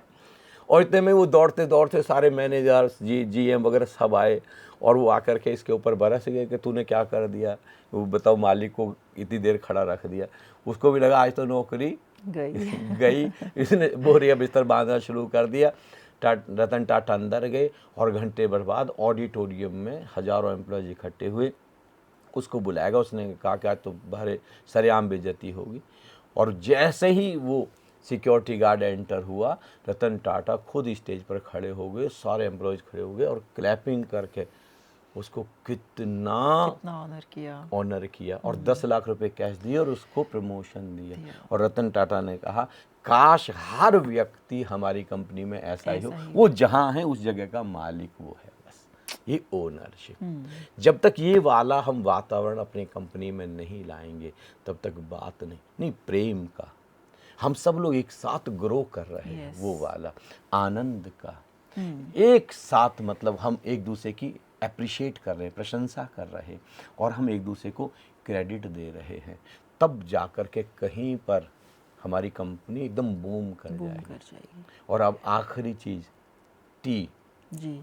और इतने में वो दौड़ते दौड़ते सारे मैनेजर्स जीएम वगैरह सब आए और वो आकर के इसके ऊपर बरस गए कि तूने क्या कर दिया, वो बताओ, मालिक को इतनी देर खड़ा रख दिया। उसको भी लगा आज तो नौकरी गई इसने बोरिया बिस्तर बांधना शुरू कर दिया। रतन टाटा अंदर गए और घंटे भर बाद ऑडिटोरियम में हजारों एम्प्लॉयज इकट्ठे हुए। उसको बुलाएगा, उसने कहा कि आज तो भरे सरेआम बेइज्जती होगी। और जैसे ही वो सिक्योरिटी गार्ड एंटर हुआ, रतन टाटा खुद स्टेज पर खड़े हो गए, सारे एम्प्लॉयज खड़े हो गए और क्लैपिंग करके उसको कितना ऑनर किया और 10 लाख रुपए कैश दिए और उसको प्रमोशन दिया। और रतन टाटा ने कहा काश हर व्यक्ति हमारी कंपनी में ऐसा ही हो, वो जहाँ है उस जगह का मालिक वो है, बस ये ओनरशिप। जब तक ये वाला हम वातावरण अपनी कंपनी में नहीं लाएंगे तब तक बात नहीं प्रेम का, हम सब लोग एक साथ ग्रो कर रहे हैं, वो वाला आनंद का, एक साथ मतलब हम एक दूसरे की अप्रिशिएट कर रहे हैं, प्रशंसा कर रहे हैं और हम एक दूसरे को क्रेडिट दे रहे हैं, तब जाकर के कहीं पर हमारी कंपनी एकदम बूम कर जाएगी। और अब आखिरी चीज़ टी जी,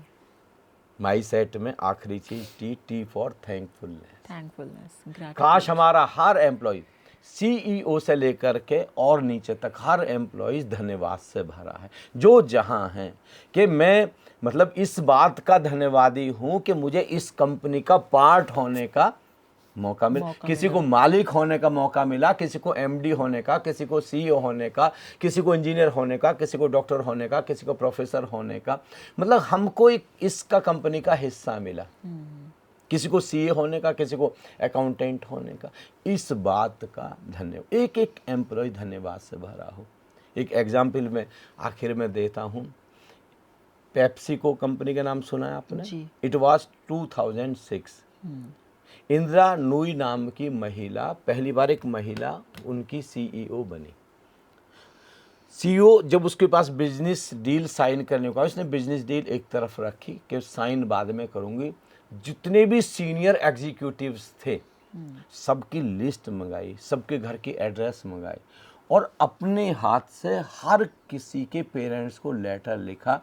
माई सेट में आखिरी चीज़ टी फॉर थैंकफुलनेस। काश हमारा हर एम्प्लॉय सीईओ से लेकर के और नीचे तक हर एम्प्लॉइज धन्यवाद से भरा है, जो जहां है कि मैं मतलब इस बात का धन्यवादी हूं कि मुझे इस कंपनी का पार्ट होने का मौका मिला। किसी को मालिक होने का मौका मिला, किसी को एमडी होने का, किसी को सीईओ होने का, किसी को इंजीनियर होने का, किसी को डॉक्टर होने का, किसी को प्रोफेसर होने का, मतलब हमको एक इसका कंपनी का हिस्सा मिला। किसी को सीए होने का, किसी को अकाउंटेंट होने का, इस बात का धन्यवाद, एक एक एम्प्लॉय धन्यवाद से भरा हो। एक एग्जाम्पल में आखिर में देता हूँ, पेप्सी को कंपनी का नाम सुना है आपने? It was 2006। इंदिरा नूई नाम की महिला, पहली बार एक महिला उनकी सीईओ बनी। सीईओ जब उसके पास बिजनेस डील साइन करने को, उसने बिजनेस डील एक तरफ रखी कि साइन बाद में करूँगी। जितने भी सीनियर एग्जीक्यूटिव्स थे सबकी लिस्ट मंगाई, सबके घर की एड्रेस मंगाई और अपने हाथ से हर किसी के पेरेंट्स को लेटर लिखा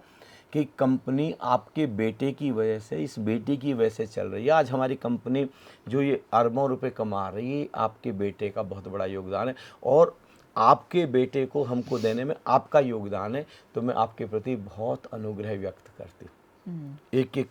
कि कंपनी आपके बेटे की वजह से, इस बेटी की वजह से चल रही है। आज हमारी कंपनी जो ये अरबों रुपए कमा रही है, आपके बेटे का बहुत बड़ा योगदान है और आपके बेटे को हमको देने में आपका योगदान है, तो मैं आपके प्रति बहुत अनुग्रह व्यक्त करती हूँ। एक एक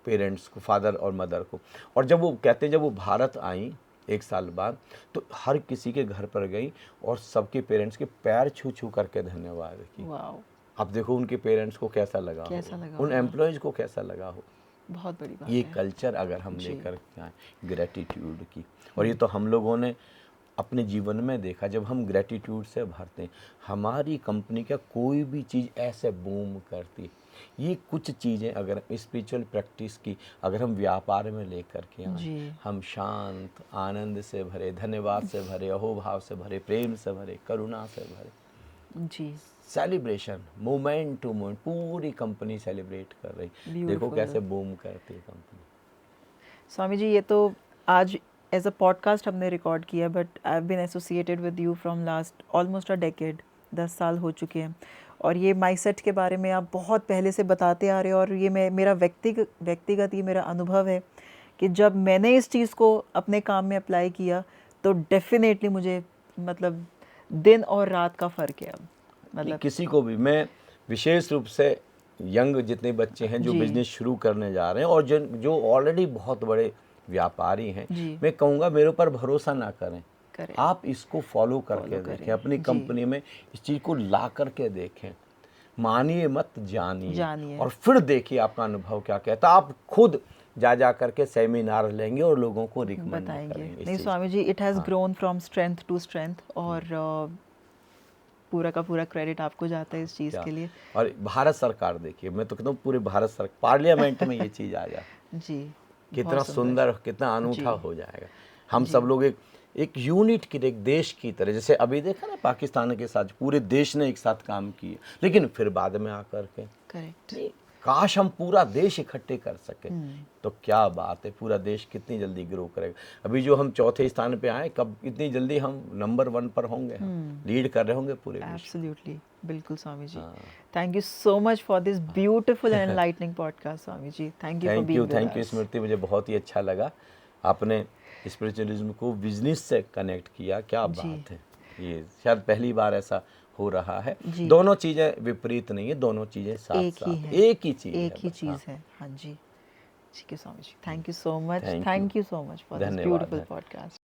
पेरेंट्स को, फादर और मदर को। और जब वो कहते हैं जब वो भारत आई 1 साल बाद, तो हर किसी के घर पर गई और सबके पेरेंट्स के पैर छू छू करके धन्यवाद की। अब देखो उनके पेरेंट्स को कैसा लगा हो, उन एम्प्लॉयज़ को कैसा लगा हो। बहुत बड़ी बात ये कल्चर अगर हम लेकर आए ग्रेटिट्यूड की, और ये तो हम लोगों ने अपने जीवन में देखा, जब हम ग्रेटिट्यूड से भरते हैं, हमारी कंपनी का कोई भी चीज़ ऐसे बूम करती। ये कुछ चीज़ें अगर स्पिरिचुअल प्रैक्टिस की अगर हम व्यापार में लेकर के आए, हम शांत, आनंद से भरे, धन्यवाद से भरे, अहोभाव से भरे, प्रेम से भरे, करुणा से भरे जी, सेलिब्रेशन मोमेंट टू मोमेंट पूरी कंपनी सेलिब्रेट कर रही। देखो कैसे बूम करती है कंपनी। स्वामी जी, ये तो आज एज अ पॉडकास्ट हमने रिकॉर्ड किया, but I have been associated with you from last almost a decade, 10 साल हो चुके हैं। और ये माइंडसेट के बारे में आप बहुत पहले से बताते आ रहे हो, और ये मेरा व्यक्तिगत ये मेरा अनुभव है कि जब मैंने इस चीज़ को अपने काम में अप्लाई किया तो डेफिनेटली मुझे मतलब दिन और रात का फ़र्क है। अब मतलब किसी को भी, मैं विशेष रूप से यंग जितने बच्चे हैं जो बिजनेस शुरू करने जा रहे हैं और जो ऑलरेडी बहुत बड़े व्यापारी हैं, मैं कहूँगा मेरे ऊपर भरोसा ना करें, आप इसको फॉलो करके देखें, अपनी कंपनी में इस चीज़ को ला करके देखें, मानिए मत जानिए, और फिर देखिए आपका अनुभव क्या कहता है। आप खुद जा करके सेमिनार लेंगे और लोगों को रिकमेंड बताएंगे। करेंगे इस नहीं चीज़ स्वामी जी, इट हैज़ हाँ। Grown from strength to strength, और पूरा का पूरा क्रेडिट आपको जाता है इस चीज़ क्या के लिए। और भारत सरकार देखिए, मैं तो कहता हूँ पूरे भारत सरकार पार्लियामेंट में ये चीज़ आ जाए, जी, कितना बहुत सुंदर, कितना अनूठा जी, हो जाएगा। हम जी, सब लोग एक यूनिट की, एक देश की तरह, जैसे अभी देखा ना पाकिस्तान के साथ पूरे देश ने एक साथ काम किए, लेकिन फिर बाद में आकर के करेक्ट। नहीं, काश हम पूरा देश इकट्ठे कर सके तो क्या बात है, पूरा देश कितनी जल्दी ग्रो करेगा। अभी जो हम चौथे स्थान पे आए, कब इतनी जल्दी हम नंबर 1 पर होंगे, हम लीड कर रहे होंगे पूरे विश्व। एब्सोल्युटली, बिल्कुल स्वामी जी। हाँ। Thank you so much for this beautiful and enlightening podcast Swami ji. Thank you for being with thank you us. Smriti, मुझे बहुत ही अच्छा लगा आपने स्पिरिचुअलिज्म को बिजनेस से कनेक्ट किया, क्या जी, बात है। ये शायद पहली बार ऐसा हो रहा है। जी, दोनों चीज़ें विपरीत नहीं है, दोनों चीज़ें साथ एक ही साथ है, एक ही चीज़ एक है ही बस। हाँ, चीज़ है। हाँ जी, ठीक है Swami ji. Thank you so much, thank you, thank you so much for this धन्यवाद। Beautiful podcast.